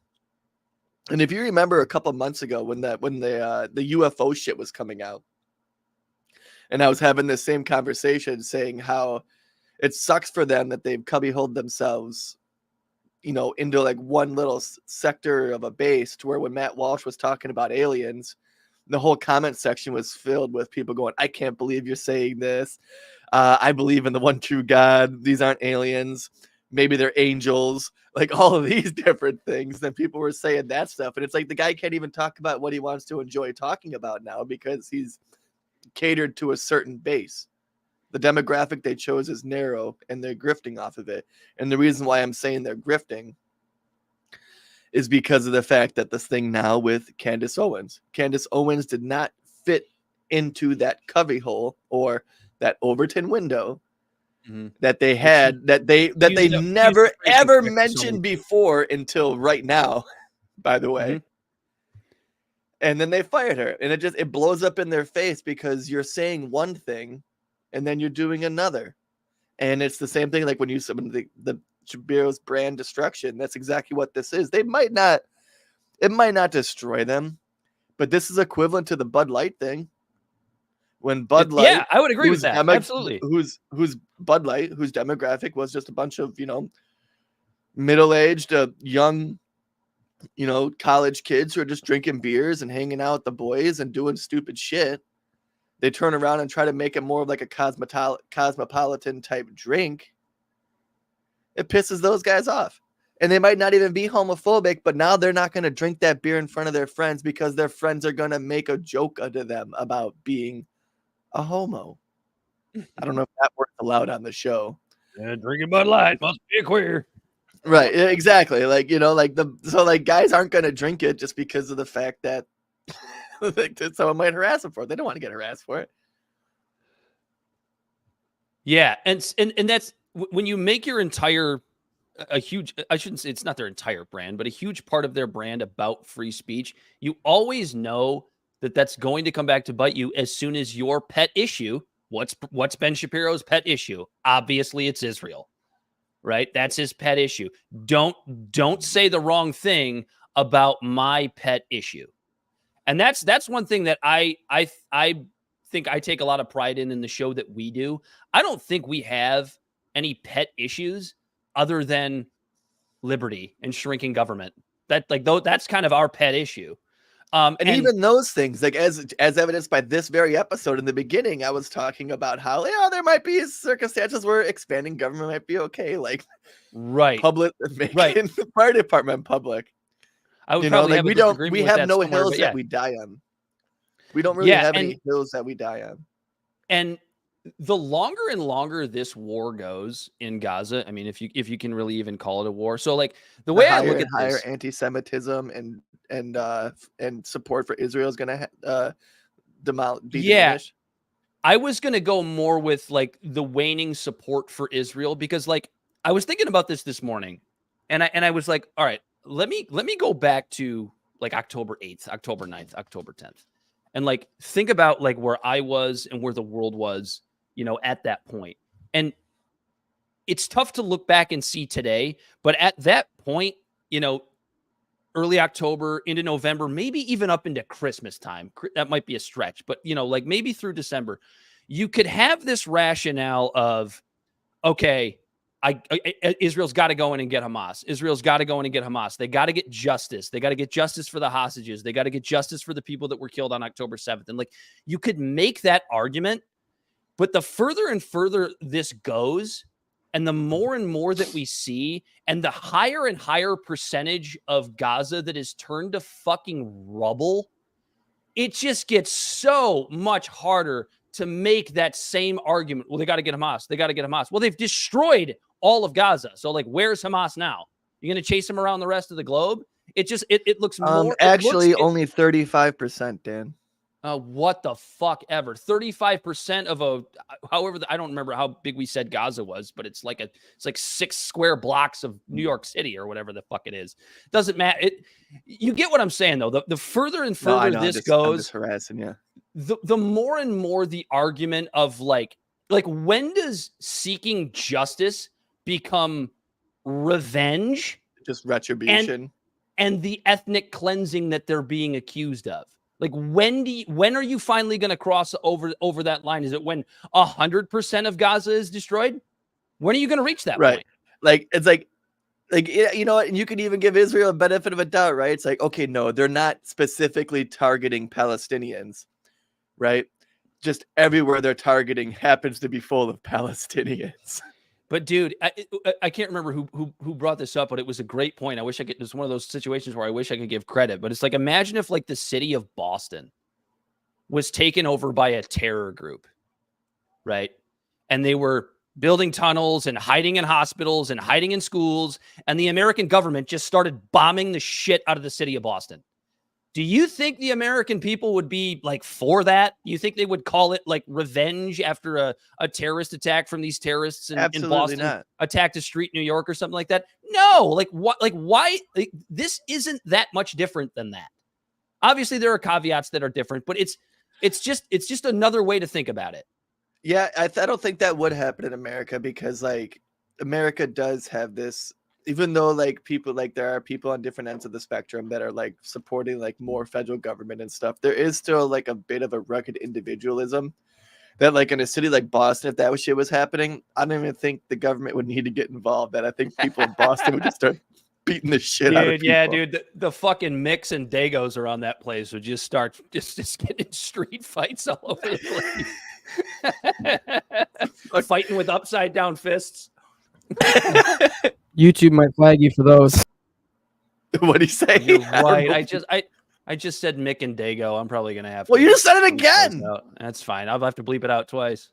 And if you remember a couple months ago when the UFO shit was coming out, and I was having this same conversation saying how it sucks for them that they've cubbyholed themselves, you know, into like one little sector of a base, to where when Matt Walsh was talking about aliens, the whole comment section was filled with people going, I can't believe you're saying this. I believe in the one true God. These aren't aliens. Maybe they're angels. Like all of these different things. Then people were saying that stuff. And it's like the guy can't even talk about what he wants to enjoy talking about now because he's catered to a certain base. The demographic they chose is narrow and they're grifting off of it. And the reason why I'm saying they're grifting is because of the fact that this thing now with Candace Owens did not fit into that cubbyhole or that Overton window that they had, that they never ever mentioned before until right now, by the way. And then they fired her, and it blows up in their face because you're saying one thing and then you're doing another. And it's the same thing like when you said the Shapiro's brand destruction. That's exactly what this is. It might not destroy them, but this is equivalent to the Bud Light thing. When Bud Light, yeah, I would agree with that. Absolutely. Who's Bud Light, whose demographic was just a bunch of, you know, middle-aged, young, you know, college kids who are just drinking beers and hanging out with the boys and doing stupid shit. They turn around and try to make it more of like a cosmopolitan type drink. It pisses those guys off. And they might not even be homophobic, but now they're not going to drink that beer in front of their friends because their friends are going to make a joke out of them about being a homo. I don't know if that worked allowed on the show. Yeah, drinking Bud Light must be a queer. Right, exactly. Like, you know, like guys aren't going to drink it just because of the fact that someone might harass them for it. They don't want to get harassed for it. Yeah, and that's when you make your entire I shouldn't say it's not their entire brand, but a huge part of their brand about free speech, you always know that that's going to come back to bite you as soon as your pet issue, what's Ben Shapiro's pet issue? Obviously it's Israel. Right? That's his pet issue. Don't say the wrong thing about my pet issue. And that's one thing that I think I take a lot of pride in the show that we do. I don't think we have any pet issues other than liberty and shrinking government. That's kind of our pet issue. And even those things, like as evidenced by this very episode in the beginning, I was talking about how there might be circumstances where expanding government might be okay, like public, making the fire department public. I would probably have we have no hills that we die on. We don't really have any hills that we die on. And the longer and longer this war goes in Gaza, I mean, if you can really even call it a war. So like the way I look at higher this, anti-Semitism and support for Israel is going to be diminished. I was going to go more with like the waning support for Israel because like I was thinking about this morning, and I was like, all right, let me go back to like October 8th, October 9th, October 10th, and like think about like where I was and where the world was, you know, at that point. And it's tough to look back and see today, but at that point, you know, early October into November, maybe even up into Christmas time. That might be a stretch, but you know, like maybe through December, you could have this rationale of, okay, Israel's got to go in and get Hamas. Israel's got to go in and get Hamas. They got to get justice. They got to get justice for the hostages. They got to get justice for the people that were killed on October 7th. And like, you could make that argument, but the further and further this goes, and the more and more that we see, and the higher and higher percentage of Gaza that is turned to fucking rubble, it just gets so much harder to make that same argument. Well, they got to get Hamas. They got to get Hamas. Well, they've destroyed all of Gaza. So like, where's Hamas now? You're going to chase them around the rest of the globe? It looks more. Actually, only 35%, Dan. What the fuck ever. 35% of however, I don't remember how big we said Gaza was, but it's like 6 square blocks of New York City or whatever the fuck it is. Doesn't matter. You get what I'm saying though. The further and further this goes, I'm just harassing you. The more and more the argument of like when does seeking justice become revenge? Just retribution. And the ethnic cleansing that they're being accused of. Like when are you finally going to cross over that line? Is it when 100% of Gaza is destroyed? When are you going to reach that point? Like it's like you know what? And you can even give Israel a benefit of a doubt, right? It's like, okay, no, they're not specifically targeting Palestinians, right? Just everywhere they're targeting happens to be full of Palestinians. But dude, I can't remember who brought this up, but it was a great point. I wish I could. It's one of those situations where I wish I could give credit, but it's like, imagine if like the city of Boston was taken over by a terror group, right? And they were building tunnels and hiding in hospitals and hiding in schools, and the American government just started bombing the shit out of the city of Boston. Do you think the American people would be like for that? You think they would call it like revenge after a terrorist attack from these terrorists in Boston not. Attacked a street in New York or something like that? No, like what? Like why? Like, this isn't that much different than that. Obviously, there are caveats that are different, but it's just another way to think about it. Yeah, I don't think that would happen in America because like America does have this. Even though like people like there are people on different ends of the spectrum that are like supporting like more federal government and stuff, there is still like a bit of a rugged individualism that like in a city like Boston, if that shit was happening, I don't even think the government would need to get involved. That I think people in Boston would just start beating the shit out of people. Yeah, dude, the fucking Micks and Dagos around that place would just start just getting street fights all over the place. Fighting with upside down fists. YouTube might flag you for those. What do you say? You're right. I just said Mick and Dago. I'm probably gonna have to. Well, you just said it again. That's fine. I'll have to bleep it out twice.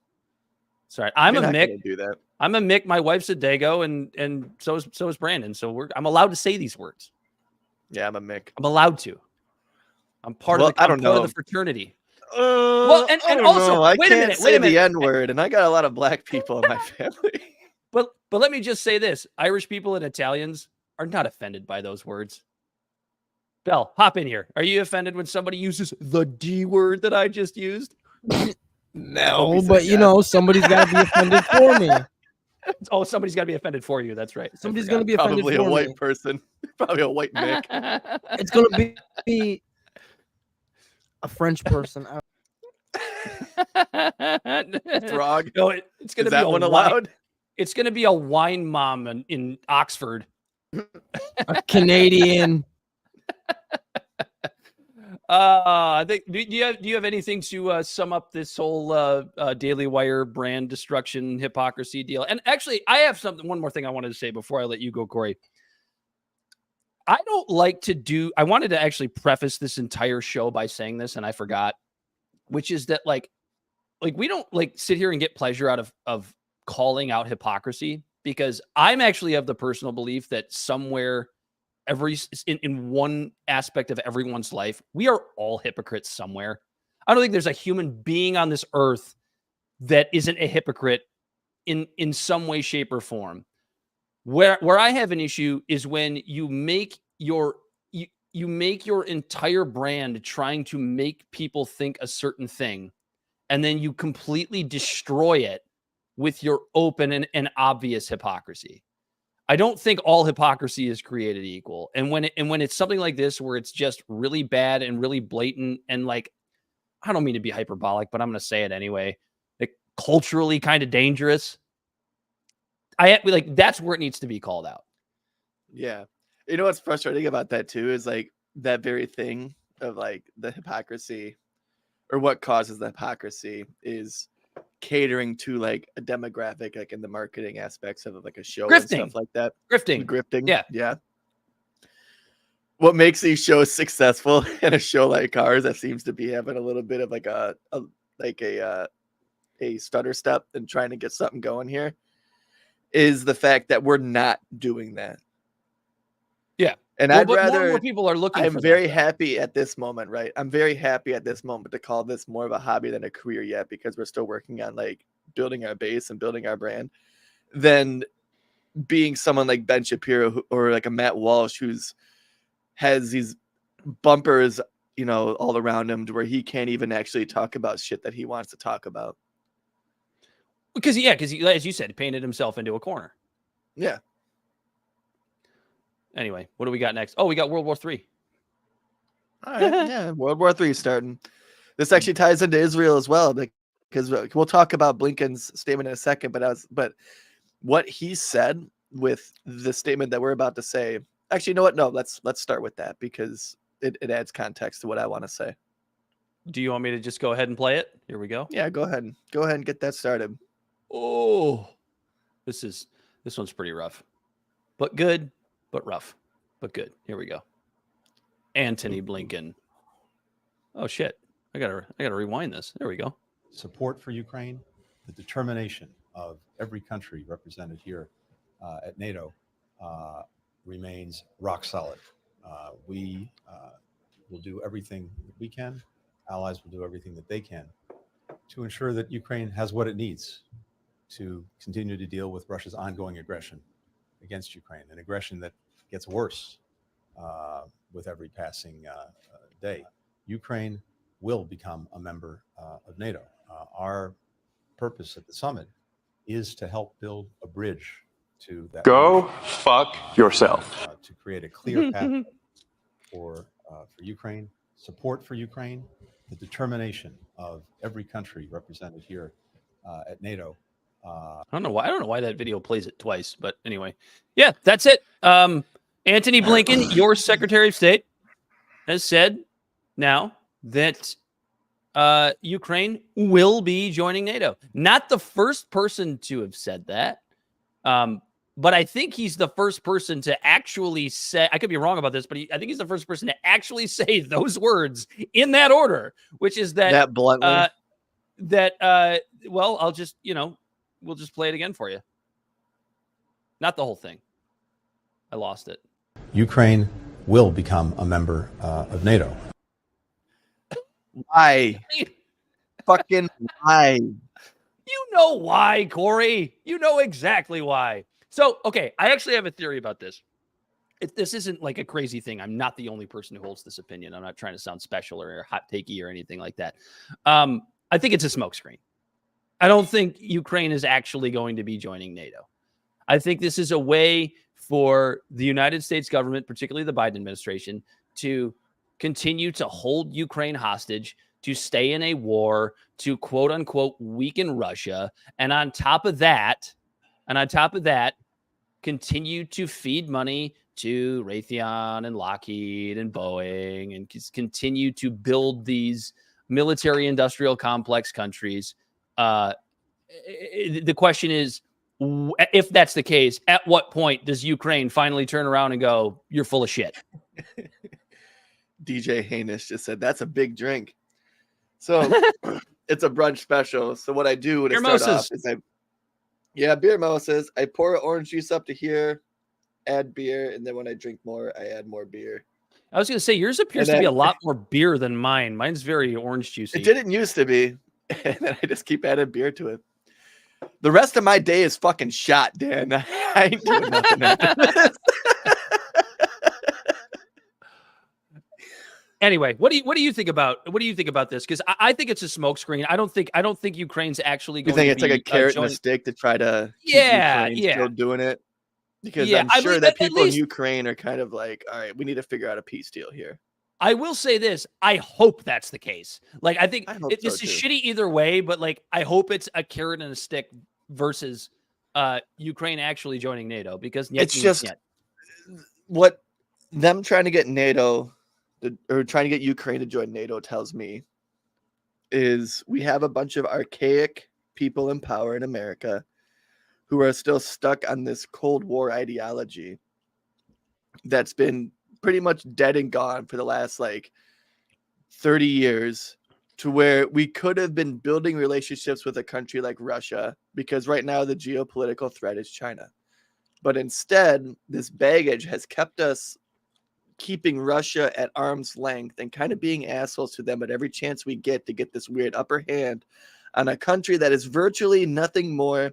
Sorry. I'm a Mick. Do that. I'm a Mick. My wife's a Dago, and so is Brandon. So I'm allowed to say these words. Yeah, I'm a Mick. I'm allowed to. I'm part of the fraternity. Well, and also, I can't say the N word, and I got a lot of black people in my family. But let me just say this. Irish people and Italians are not offended by those words. Bell, hop in here. Are you offended when somebody uses the D word that I just used? No, but you know, somebody's got to be offended for me. Oh, somebody's got to be offended for you. That's right. Somebody's going to be offended for me. Probably a white person. Probably a white Mick. It's going to be a French person. Frog. No, it's going to be that one allowed? It's going to be a wine mom in Oxford. A Canadian. I think. Do you have anything to sum up this whole Daily Wire brand destruction hypocrisy deal? And actually, I have one more thing I wanted to say before I let you go, Corey. I don't like to do. I wanted to actually preface this entire show by saying this, and I forgot, which is that like we don't like sit here and get pleasure out of calling out hypocrisy, because I'm actually of the personal belief that somewhere in one aspect of everyone's life, we are all hypocrites somewhere. I don't think there's a human being on this earth that isn't a hypocrite in some way, shape, or form. Where I have an issue is when you make your entire brand trying to make people think a certain thing, and then you completely destroy it with your open and obvious hypocrisy. I don't think all hypocrisy is created equal. And when it's something like this, where it's just really bad and really blatant, and like, I don't mean to be hyperbolic, but I'm going to say it anyway, like culturally kind of dangerous. That's where it needs to be called out. Yeah. You know what's frustrating about that too is like that very thing of like the hypocrisy, or what causes the hypocrisy, is catering to like a demographic, like in the marketing aspects of like a show and stuff like that. Grifting. Yeah. What makes these shows successful in a show like ours that seems to be having a little bit of like a stutter step and trying to get something going here is the fact that we're not doing that. Yeah. And Well, I'd but more and rather. more people are looking I'm for very that, though. happy at this moment, right? I'm very happy at this moment to call this more of a hobby than a career yet, because we're still working on like building our base and building our brand, than being someone like Ben Shapiro or like a Matt Walsh who's has these bumpers, you know, all around him to where he can't even actually talk about shit that he wants to talk about. Because he, as you said, painted himself into a corner. Yeah. Anyway, what do we got next? Oh, we got World War III. All right. Yeah. World War III starting. This actually ties into Israel as well, because we'll talk about Blinken's statement in a second. But what he said with the statement that we're about to say. Actually, you know what? No, let's start with that, because it adds context to what I want to say. Do you want me to just go ahead and play it? Here we go. Yeah, go ahead and get that started. Oh, this one's pretty rough, but good, but rough, but good. Here we go. Antony Blinken. Oh shit! I gotta rewind this. There we go. Support for Ukraine, the determination of every country represented here at NATO remains rock solid. We will do everything that we can. Allies will do everything that they can to ensure that Ukraine has what it needs to continue to deal with Russia's ongoing aggression against Ukraine, an aggression that gets worse with every passing day. Ukraine will become a member of NATO. Our purpose at the summit is to help build a bridge to that. Go fuck yourself. To create a clear path for Ukraine, support for Ukraine, the determination of every country represented here at NATO. I don't know why that video plays it twice, but anyway, yeah, that's it. Antony Blinken, your Secretary of State, has said now that Ukraine will be joining NATO. Not the first person to have said that, but I think he's the first person to actually say, I could be wrong about this, but I think he's the first person to actually say those words in that order, which is that bluntly. Well, I'll just, we'll just play it again for you. Not the whole thing. I lost it. Ukraine will become a member of NATO. Why? Fucking why? You know why, Corey. You know exactly why. So, okay, I actually have a theory about this. This isn't like a crazy thing. I'm not the only person who holds this opinion. I'm not trying to sound special or hot takey or anything like that. I think it's a smokescreen. I don't think Ukraine is actually going to be joining NATO. I think this is a way for the United States government, particularly the Biden administration, to continue to hold Ukraine hostage, to stay in a war, to quote unquote weaken Russia, and on top of that, continue to feed money to Raytheon and Lockheed and Boeing, and continue to build these military industrial complex countries. The question is, if that's the case, at what point does Ukraine finally turn around and go, "You're full of shit"? DJ Hanish just said that's a big drink. So it's a brunch special. So what I do when I start off is beer mimosas. I pour orange juice up to here, add beer, and then when I drink more, I add more beer. I was going to say yours appears to be a lot more beer than mine. Mine's very orange juicy. It didn't used to be, and then I just keep adding beer to it. The rest of my day is fucking shot, Dan. I ain't doing nothing after this. Anyway, what do you think about this? Because I think it's a smokescreen. I don't think Ukraine's actually going. You think it's like a carrot and a stick to try to keep Ukraine still doing it? Because I'm sure that people in Ukraine are kind of like, all right, we need to figure out a peace deal here. I will say this. I hope that's the case. Like, I think this is shitty either way, but like, I hope it's a carrot and a stick versus Ukraine actually joining NATO, because it's just what them trying to get NATO or trying to get Ukraine to join NATO tells me is we have a bunch of archaic people in power in America who are still stuck on this Cold War ideology that's been pretty much dead and gone for the last 30 years, to where we could have been building relationships with a country like Russia, because right now the geopolitical threat is China. But instead, this baggage has kept us keeping Russia at arm's length and kind of being assholes to them at every chance we get to get this weird upper hand on a country that is virtually nothing more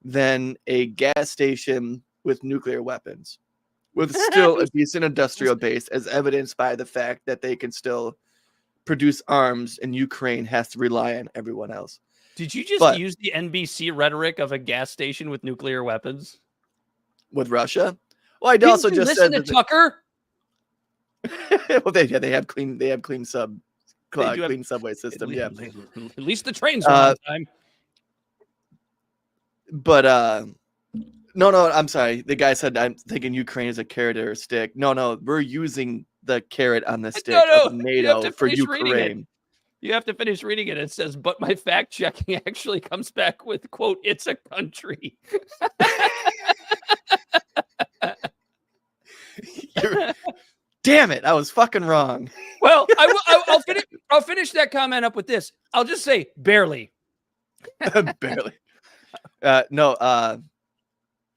than a gas station with nuclear weapons, with still a decent industrial base, as evidenced by the fact that they can still produce arms and Ukraine has to rely on everyone else. Did you just use the NBC rhetoric of a gas station with nuclear weapons? With Russia? Well, I also just said to Tucker. Well, they have clean subway system. Yeah, at least the trains are on time. But no, I'm sorry. The guy said I'm thinking Ukraine is a carrot or a stick. No, we're using the carrot on the stick of NATO for Ukraine. You have to finish reading it. It says, but my fact checking actually comes back with, quote, it's a country. Damn it. I was fucking wrong. Well, I'll finish that comment up with this. I'll just say barely. Barely. No,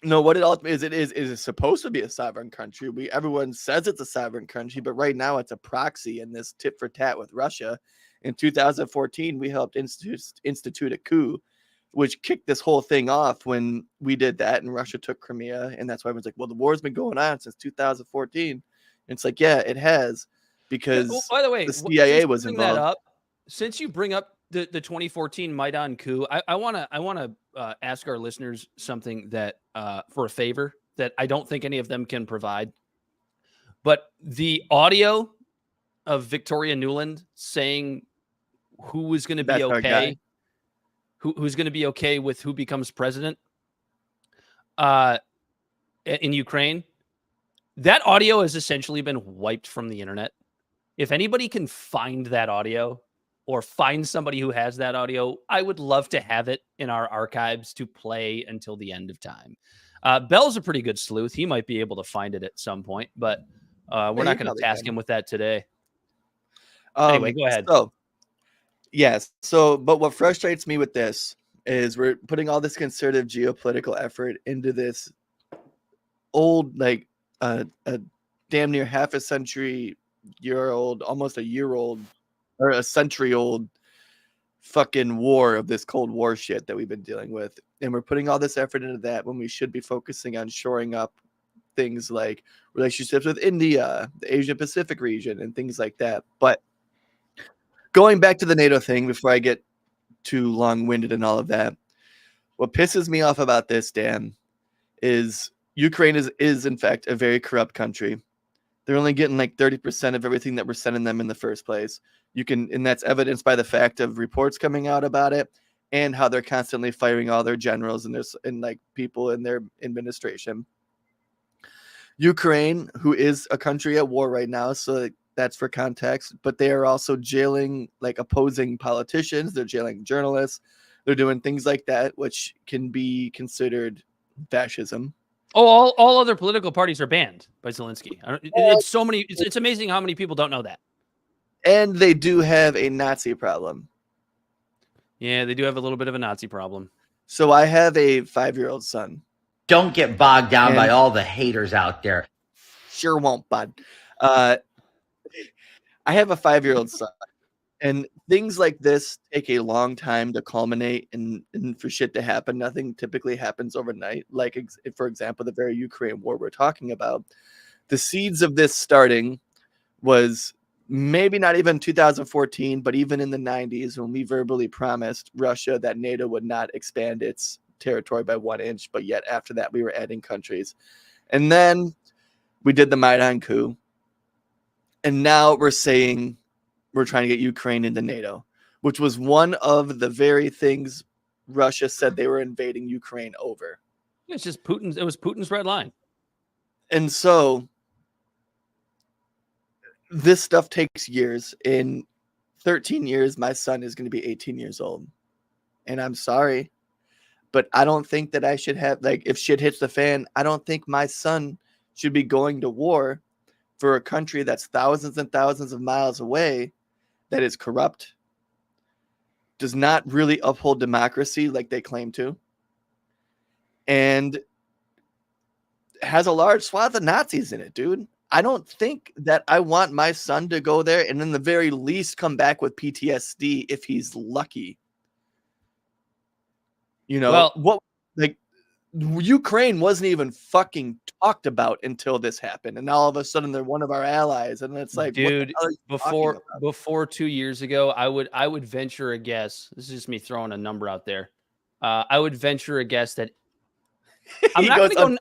what it ultimately is supposed to be a sovereign country. Everyone says it's a sovereign country, but right now it's a proxy in this tit for tat with Russia. In 2014, we helped institute a coup, which kicked this whole thing off when we did that, and Russia took Crimea, and that's why everyone's like, well, the war's been going on since 2014. And it's like, yeah, it has, because by the way, the CIA was involved. Since you bring up the 2014 Maidan coup, I want to ask our listeners something that for a favor that I don't think any of them can provide. But the audio of Victoria Nuland saying who was going to be okay, who's going to be okay with who becomes president in Ukraine, that audio has essentially been wiped from the internet. If anybody can find that audio, or find somebody who has that audio, I would love to have it in our archives to play until the end of time. Bell's a pretty good sleuth. He might be able to find it at some point, but we're not going to task him with that today. Anyway, go ahead. But what frustrates me with this is we're putting all this concerted geopolitical effort into this old, like a damn near half a century year old, almost a year old, or a century old fucking war of this Cold War shit that we've been dealing with. And we're putting all this effort into that when we should be focusing on shoring up things like relationships with India, the Asia Pacific region, and things like that. But going back to the NATO thing before I get too long-winded and all of that, what pisses me off about this, Dan, is Ukraine is in fact a very corrupt country. They're only getting like 30% of everything that we're sending them in the first place. And that's evidenced by the fact of reports coming out about it and how they're constantly firing all their generals and like people in their administration. Ukraine, who is a country at war right now, so that's for context, but they are also jailing like opposing politicians. They're jailing journalists. They're doing things like that, which can be considered fascism. Oh, all other political parties are banned by Zelensky. It's so many. It's amazing how many people don't know that. And they do have a Nazi problem. Yeah, they do have a little bit of a Nazi problem. So I have a 5-year-old son. Don't get bogged down by all the haters out there. Sure won't, bud. I have a 5-year-old son. And things like this take a long time to culminate and for shit to happen. Nothing typically happens overnight. Like, for example, the very Ukraine war we're talking about. The seeds of this starting was maybe not even 2014, but even in the 90s when we verbally promised Russia that NATO would not expand its territory by 1 inch. But yet after that, we were adding countries. And then we did the Maidan coup. And now we're saying we're trying to get Ukraine into NATO, which was one of the very things Russia said they were invading Ukraine over. It's just Putin's. It was Putin's red line. And so this stuff takes years. In 13 years, my son is going to be 18 years old. And I'm sorry, but I don't think that I should have, like, if shit hits the fan, I don't think my son should be going to war for a country that's thousands and thousands of miles away, that is corrupt, does not really uphold democracy like they claim to, and has a large swath of Nazis in it, dude. I don't think that I want my son to go there and in the very least come back with PTSD if he's lucky. What like Ukraine wasn't even fucking talked about until this happened, and now all of a sudden they're one of our allies, and it's like, dude, before 2 years ago, I would venture a guess. This is just me throwing a number out there. I would venture a guess that I'm not going to go.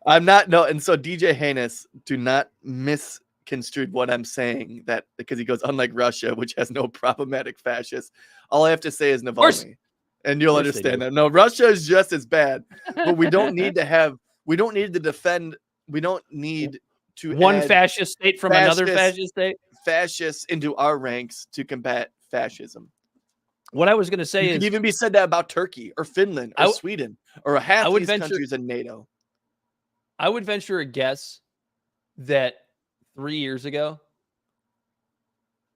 I'm not no, and so DJ Heinous, do not misconstrue what I'm saying, that because he goes, unlike Russia, which has no problematic fascists. All I have to say is Navalny, and you'll understand that. No, Russia is just as bad, but we don't need to defend. We don't need to one fascist state from another fascist state. Fascists into our ranks to combat fascism. What I was going to say could even be said that about Turkey or Finland or Sweden or half these countries in NATO. I would venture a guess that 3 years ago,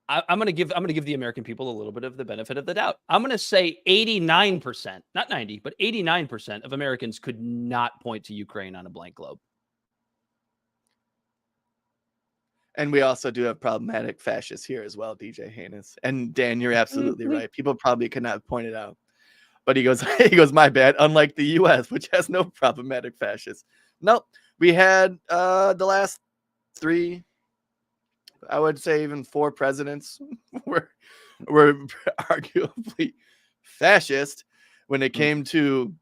I'm going to give the American people a little bit of the benefit of the doubt. I'm going to say 89%, not 90, but 89% of Americans could not point to Ukraine on a blank globe. And we also do have problematic fascists here as well, DJ Heinous. And Dan, you're absolutely right. People probably could not point it out. But he goes, my bad. Unlike the U.S., which has no problematic fascists. Nope. We had the last 3, I would say even 4 presidents were arguably fascist when it came to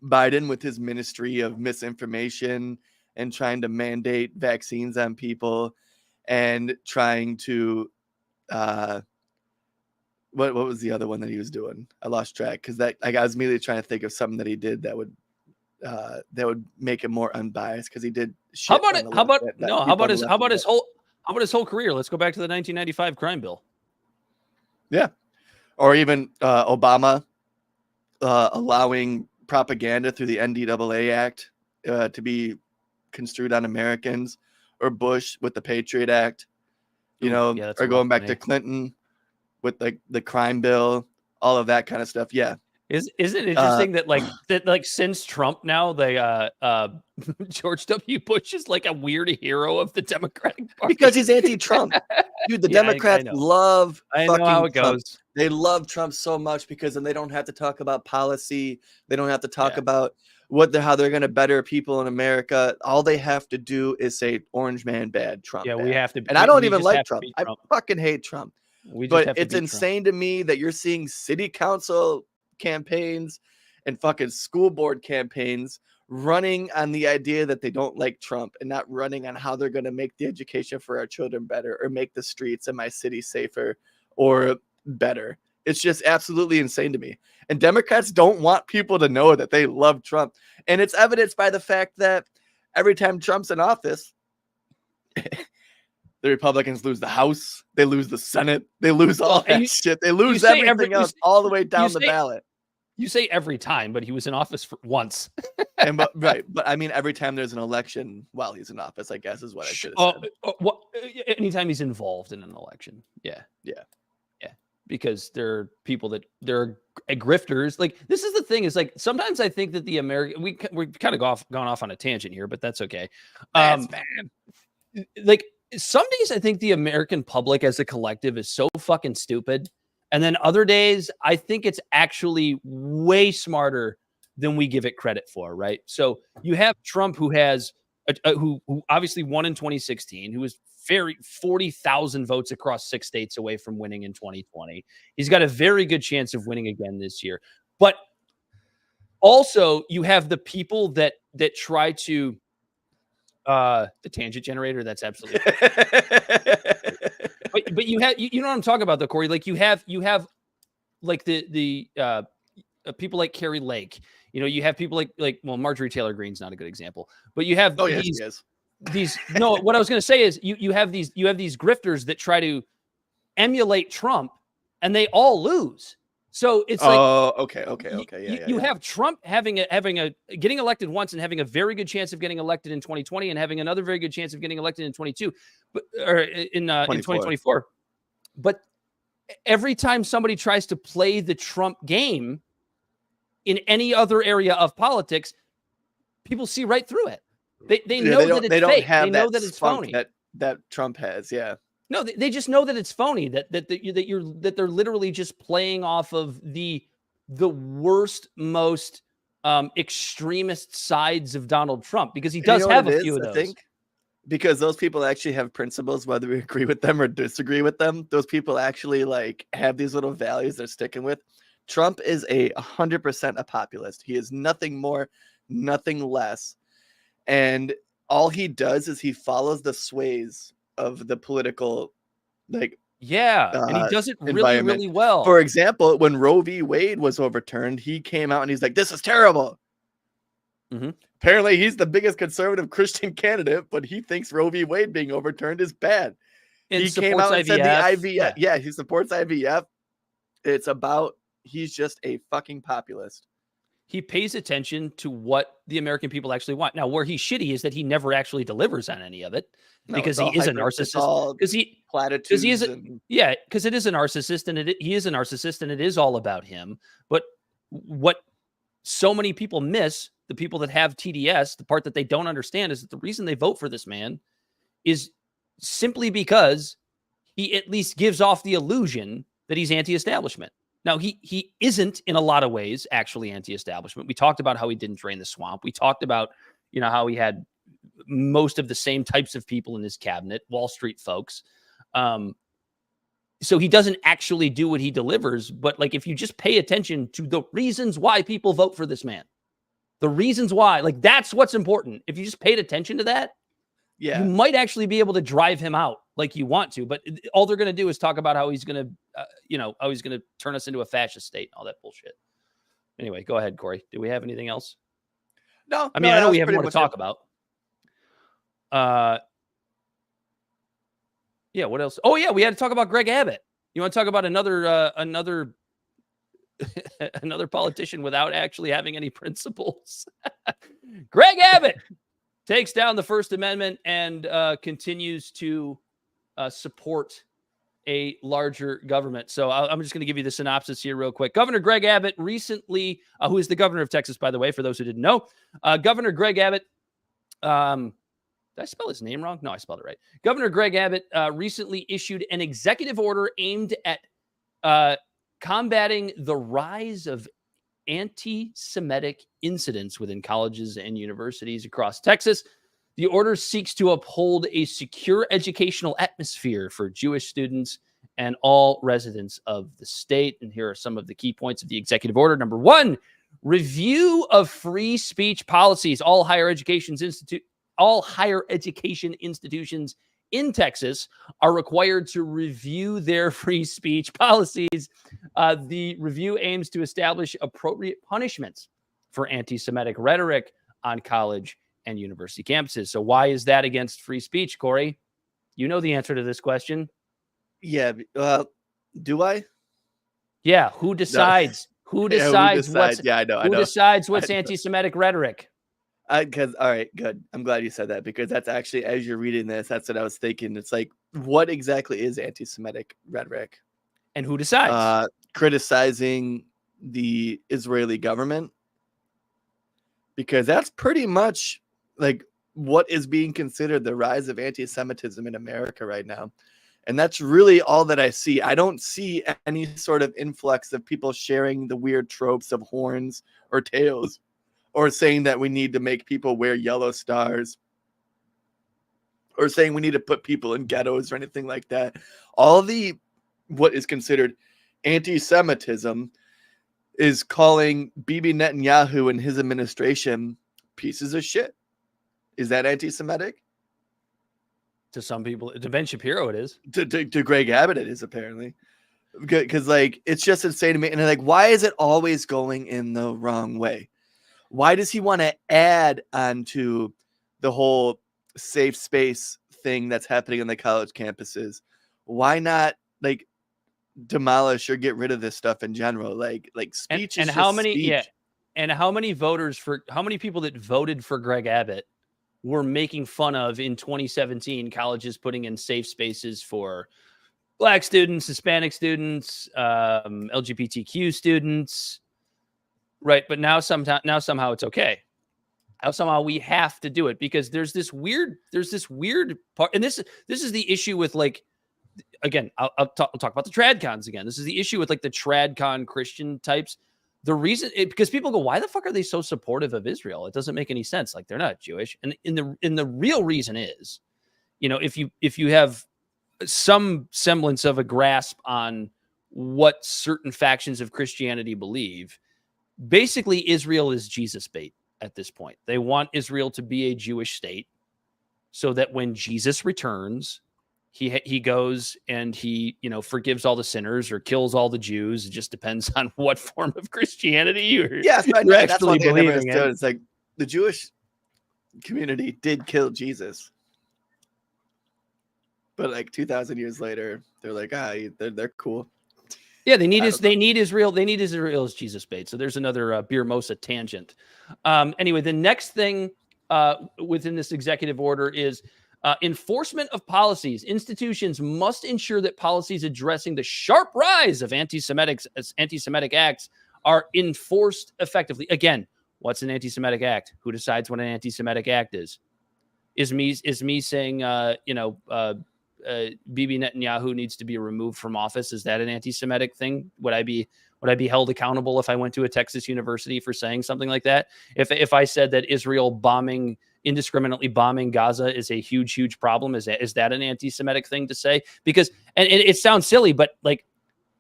Biden with his ministry of misinformation and trying to mandate vaccines on people and trying to what was the other one that he was doing? I lost track because I was immediately trying to think of something that he did that would make it more unbiased, because he did shit. How about his whole career? Let's go back to the 1995 crime bill. Yeah. Or even Obama allowing propaganda through the NDAA Act to be construed on Americans, or Bush with the Patriot Act, or going back to Clinton with the crime bill, all of that kind of stuff. Yeah. Isn't it interesting that since Trump now, George W. Bush is like a weird hero of the Democratic Party because he's anti-Trump. Dude, the Democrats love fucking how it Trump. goes. They love Trump so much because then they don't have to talk about policy. They don't have to talk about how they're going to better people in America. All they have to do is say orange man bad, Trump bad. We have to. And I don't even like Trump. I fucking hate Trump. But it's insane to me that you're seeing city council campaigns and fucking school board campaigns running on the idea that they don't like Trump and not running on how they're going to make the education for our children better or make the streets in my city safer or better. It's just absolutely insane to me. And Democrats don't want people to know that they love Trump. And it's evidenced by the fact that every time Trump's in office, the Republicans lose the House, they lose the Senate, they lose all that shit. They lose everything else all the way down the ballot. You say every time, but he was in office for once. But I mean, every time there's an election while he's in office, I guess is what I should have said. Anytime he's involved in an election. Yeah. Because there are people that they're grifters. Like, this is the thing, is like, sometimes I think that we've kind of gone off on a tangent here, but that's okay. Like, some days I think the American public as a collective is so fucking stupid. And then other days, I think it's actually way smarter than we give it credit for, right? So you have Trump, who has who obviously won in 2016, who was 40,000 votes across 6 states away from winning in 2020. He's got a very good chance of winning again this year. But also, you have the people that try to the tangent generator. That's absolutely. But you have, you know what I'm talking about though, Corey. Like you have like the people like Carrie Lake. You have people like Marjorie Taylor Greene's not a good example, but you have these. No, what I was going to say is you have these grifters that try to emulate Trump, and they all lose. So it's you have Trump having getting elected once and having a very good chance of getting elected in 2020 and having another very good chance of getting elected in 22, in 2024. But every time somebody tries to play the Trump game in any other area of politics, people see right through it. They know that it's fake. Have they know that that it's spunk phony. that Trump has. Yeah. No, they just know that it's phony. That they're literally just playing off of the worst, most extremist sides of Donald Trump, because he does have a few of those. I think because those people actually have principles, whether we agree with them or disagree with them. Those people actually like have these little values they're sticking with. Trump is 100% a populist. He is nothing more, nothing less. And all he does is he follows the sways of the political, like, and he does it really, really well. For example, when Roe v. Wade was overturned, he came out and he's like, "This is terrible." Mm-hmm. Apparently, he's the biggest conservative Christian candidate, but he thinks Roe v. Wade being overturned is bad. And he came out and said the IVF. Yeah, he supports IVF. It's about he's just a fucking populist. He pays attention to what the American people actually want. Now, where he's shitty is that he never actually delivers on any of it, because he is a narcissist. Because he is because it is a narcissist, and he is a narcissist, and it is all about him. But what so many people miss, the people that have TDS, the part that they don't understand, is that the reason they vote for this man is simply because he at least gives off the illusion that he's anti-establishment. Now, he isn't in a lot of ways actually anti-establishment. We talked about how he didn't drain the swamp. We talked about, how he had most of the same types of people in his cabinet, Wall Street folks. So he doesn't actually do what he delivers. But like, if you just pay attention to the reasons why people vote for this man, the reasons why, like, that's what's important. If you just paid attention to that, you might actually be able to drive him out like you want to. But all they're going to do is talk about how he's going to, how he's going to turn us into a fascist state and all that bullshit. Anyway, go ahead, Corey. Do we have anything else? No. I mean, I know we have more to talk about. Yeah. What else? Oh yeah, we had to talk about Greg Abbott. You want to talk about another politician without actually having any principles? Greg Abbott takes down the First Amendment and continues to support a larger government. So I'm just going to give you the synopsis here real quick. Governor Greg Abbott recently, who is the governor of Texas, by the way, for those who didn't know, Governor Greg Abbott, did I spell his name wrong? No, I spelled it right. Governor Greg Abbott recently issued an executive order aimed at combating the rise of anti-Semitic incidents within colleges and universities across Texas. The order seeks to uphold a secure educational atmosphere for Jewish students and all residents of the state. And here are some of the key points of the executive order. Number one, review of free speech policies. All higher education institutions in Texas are required to review their free speech policies. The review aims to establish appropriate punishments for anti-Semitic rhetoric on college and university campuses. So why is that against free speech, Corey? You know the answer to this question. Yeah. Do I? Yeah. Who decides? No. Who decides what's? Yeah, I know. Who decides what's anti-Semitic rhetoric? Because all right, good. I'm glad you said that, because that's actually, as you're reading this, that's what I was thinking. It's like, what exactly is anti-Semitic rhetoric? And who decides? Criticizing the Israeli government, because that's pretty much like what is being considered the rise of anti-Semitism in America right now. And that's really all that I see. I don't see any sort of influx of people sharing the weird tropes of horns or tails, or saying that we need to make people wear yellow stars, or saying we need to put people in ghettos or anything like that. All the what is considered anti-Semitism is calling Bibi Netanyahu and his administration pieces of shit. Is that anti-Semitic? To some people, to Ben Shapiro, it is. To Greg Abbott, it is, apparently. Because like, it's just insane to me. And like, why is it always going in the wrong way? Why does he want to add on to the whole safe space thing that's happening on the college campuses? Why not like demolish or get rid of this stuff in general? Like speech and is how just many speech. and how many people that voted for Greg Abbott were making fun of in 2017 colleges putting in safe spaces for Black students, Hispanic students, LGBTQ students, right? But now somehow it's okay. how somehow we have to do it, because there's this weird part. And this is the issue with, like, again, I'll talk about the tradcons again. This is the issue with, like, the tradcon Christian types. The reason, because people go, why the fuck are they so supportive of Israel? It doesn't make any sense. Like, they're not Jewish. And the real reason is, if you have some semblance of a grasp on what certain factions of Christianity believe, basically Israel is Jesus bait at this point. They want Israel to be a Jewish state so that when Jesus returns, he goes and he, forgives all the sinners or kills all the Jews. It just depends on what form of Christianity you're actually believing in. It's like the Jewish community did kill Jesus, but like 2,000 years later, they're like, they're cool. Yeah, they need Israel. They need Israel as Jesus bait. So there's another Beer Mosa tangent. Anyway, the next thing within this executive order is enforcement of policies. Institutions must ensure that policies addressing the sharp rise of anti-Semitic acts are enforced effectively. Again, what's an anti-Semitic act? Who decides what an anti-Semitic act is? Is me saying, Bibi Netanyahu needs to be removed from office? Is that an anti-Semitic thing? Would I be held accountable if I went to a Texas university for saying something like that? If I said that Israel indiscriminately bombing Gaza is a huge problem, is that an anti-Semitic thing to say? Because, and it sounds silly, but like,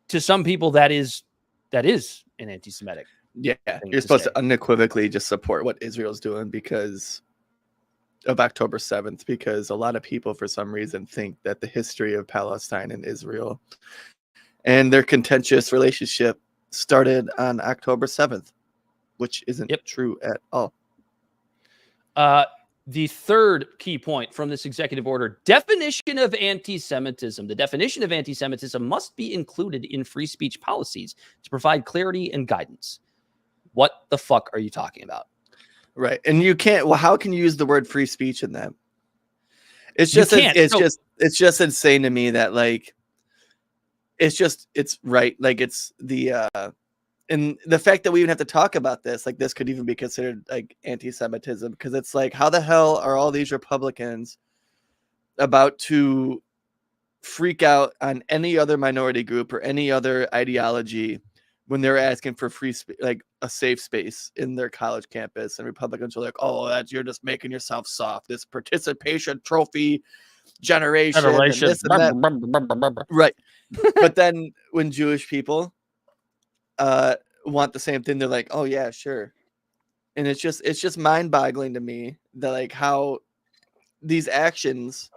to some people that is an anti-Semitic. Yeah, you're supposed to unequivocally just support what Israel's doing because of October 7th, because a lot of people for some reason think that the history of Palestine and Israel and their contentious relationship started on October 7th, which isn't true at all. The third key point from this executive order: definition of anti-Semitism. The definition of anti-Semitism must be included in free speech policies to provide clarity and guidance. What the fuck are you talking about? Right. And you can't, well, how can you use the word free speech in that? It's just insane to me that, like, it's right. Like, it's and the fact that we even have to talk about this, like, this could even be considered like anti-Semitism, because it's like, how the hell are all these Republicans about to freak out on any other minority group or any other ideology when they're asking for like a safe space in their college campus? And Republicans are like, oh, you're just making yourself soft. This participation trophy generation. And this and that. Right. But then when Jewish people want the same thing, they're like, oh yeah, sure. And it's just mind-boggling to me that, like, how these actions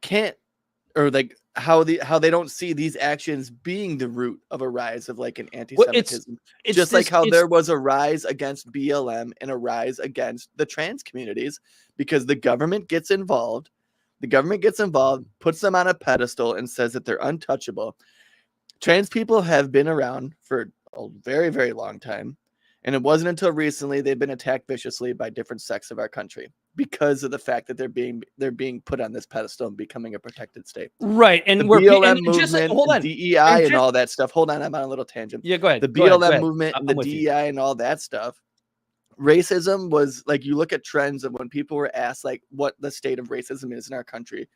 can't, or like how they don't see these actions being the root of a rise of, like, an anti-Semitism. It's just like how there was a rise against BLM and a rise against the trans communities, because the government gets involved. The government gets involved, puts them on a pedestal, and says that they're untouchable. Trans people have been around for a very, very long time. And it wasn't until recently they've been attacked viciously by different sects of our country because of the fact that they're being put on this pedestal and becoming a protected state. Right. And the we're BLM movement, hold on. DEI and all that stuff. Hold on, I'm on a little tangent. Yeah, go ahead. The BLM movement and the DEI and all that stuff. Racism was, like, you look at trends of when people were asked, like, what the state of racism is in our country,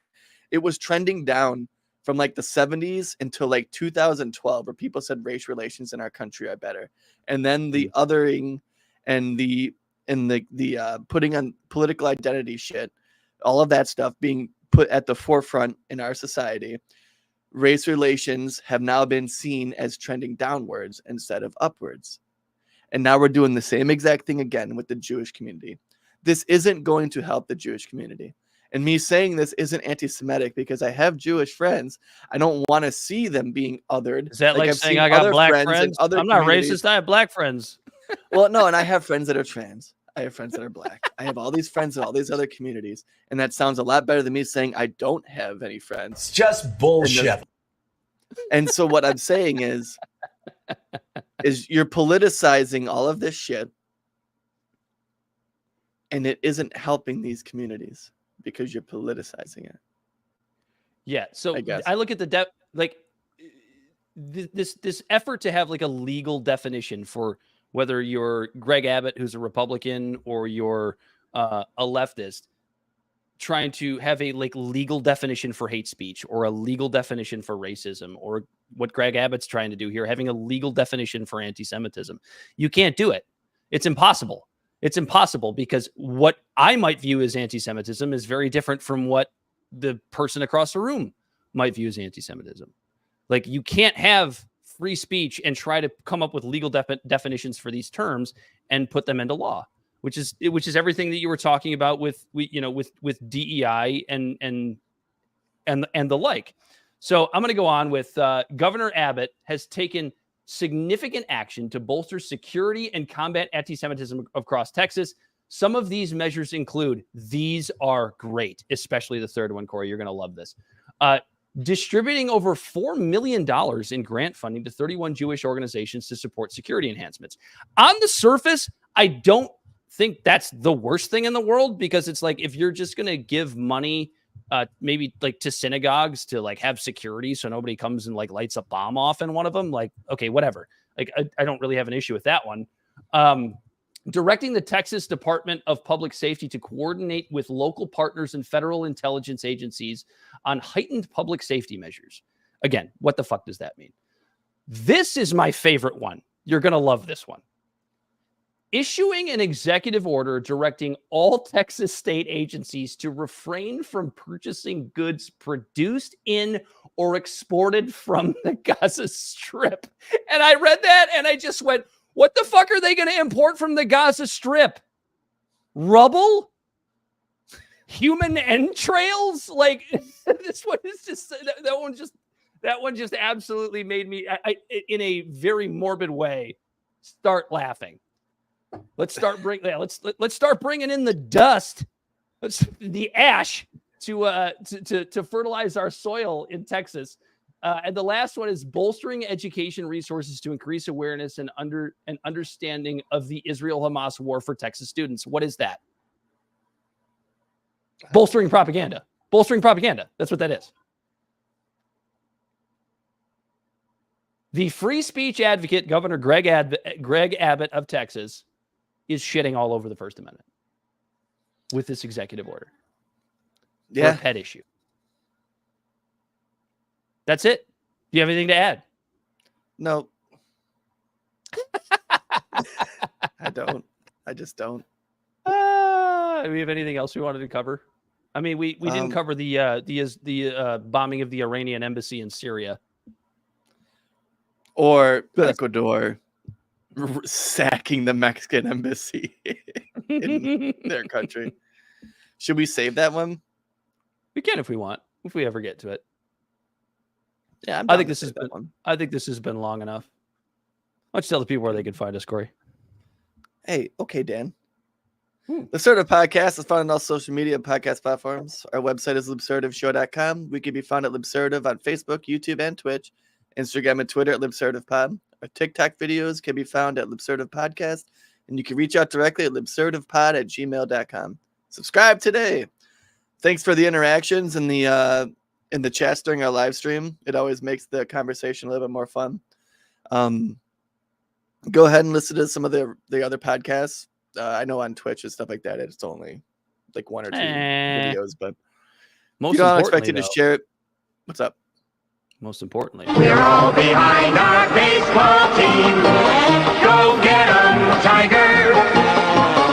it was trending down from, like, the 70s until, like, 2012, where people said race relations in our country are better. And then the othering and the putting on political identity shit, all of that stuff being put at the forefront in our society, race relations have now been seen as trending downwards instead of upwards. And now we're doing the same exact thing again with the Jewish community. This isn't going to help the Jewish community. And me saying this isn't anti-Semitic because I have Jewish friends. I don't want to see them being othered. Is that like saying I got black friends? I'm not racist. I have black friends. Well, no, and I have friends that are trans. I have friends that are black. I have all these friends in all these other communities. And that sounds a lot better than me saying I don't have any friends. It's just bullshit. And so what I'm saying is you're politicizing all of this shit. And it isn't helping these communities because you're politicizing it. Yeah. So I look at this effort to have, like, a legal definition for whether you're Greg Abbott, who's a Republican, or you're a leftist, trying to have a legal definition for hate speech or a legal definition for racism, or what Greg Abbott's trying to do here, having a legal definition for anti-Semitism. You can't do it. It's impossible. It's impossible because what I might view as anti-Semitism is very different from what the person across the room might view as anti-Semitism. Like, you can't have free speech and try to come up with legal definitions for these terms and put them into law, which is everything that you were talking about with DEI and the like. So I'm going to go on with Governor Abbott has taken significant action to bolster security and combat anti-Semitism across Texas. Some of these measures include, these are great, especially the third one, Corey. You're going to love this. Distributing over $4 million in grant funding to 31 Jewish organizations to support security enhancements. On the surface, I don't think that's the worst thing in the world, because it's like, if you're just going to give money maybe to synagogues to have security so nobody comes and lights a bomb off in one of them, okay, whatever. I don't really have an issue with that one. Directing the Texas Department of Public Safety to coordinate with local partners and federal intelligence agencies on heightened public safety measures. Again, what the fuck does that mean? This is my favorite one. You're going to love this one. Issuing an executive order directing all Texas state agencies to refrain from purchasing goods produced in or exported from the Gaza Strip. And I read that and I just went, what the fuck are they going to import from the Gaza Strip? Rubble? Human entrails? This one is just, that one just absolutely made me, in a very morbid way, start laughing. Let's start let's start bringing in the dust, the ash to fertilize our soil in Texas. And the last one is bolstering education resources to increase awareness and understanding of the Israel-Hamas war for Texas students. What is that? Bolstering propaganda. Bolstering propaganda. That's what that is. The free speech advocate, Governor Greg Abbott of Texas, is shitting all over the First Amendment with this executive order. Yeah. For a pet issue. That's it. Do you have anything to add? No. I don't. I just don't. Do we have anything else we wanted to cover? I mean, we didn't cover the bombing of the Iranian Embassy in Syria. Or Ecuador sacking the Mexican embassy in their country. Should we save that one? We can if we want, if we ever get to it. Yeah, I think this has been long enough. Why don't you tell the people where they can find us, Corey? Hey, okay, Dan. The Libservative Podcast is found on all social media and podcast platforms. Our website is libservativeshow.com. We can be found at Libservative on Facebook, YouTube, and Twitch. Instagram and Twitter at LibservativePod. Our TikTok videos can be found at Libservative Podcast, and you can reach out directly at libservativepod@gmail.com. Subscribe today. Thanks for the interactions in the chats during our live stream. It always makes the conversation a little bit more fun. Go ahead and listen to some of the other podcasts. I know on Twitch and stuff like that, it's only like one or two videos, but most if you don't expect you to share it. What's up? Most importantly, we're all behind our baseball team. Go get 'em, Tiger.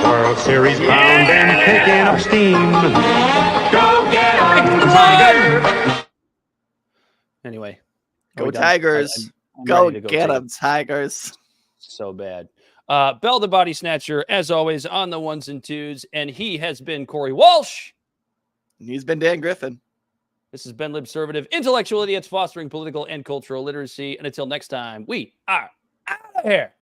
World Series bound and picking up steam. Go get 'em, Tiger. Anyway, go Tigers. Go get 'em, Tigers. So bad. Bell the Body Snatcher, as always, on the ones and twos, and he has been Corey Walsh. And he's been Dan Griffin. This has been Libservative, intellectual idiots fostering political and cultural literacy. And until next time, we are out of here.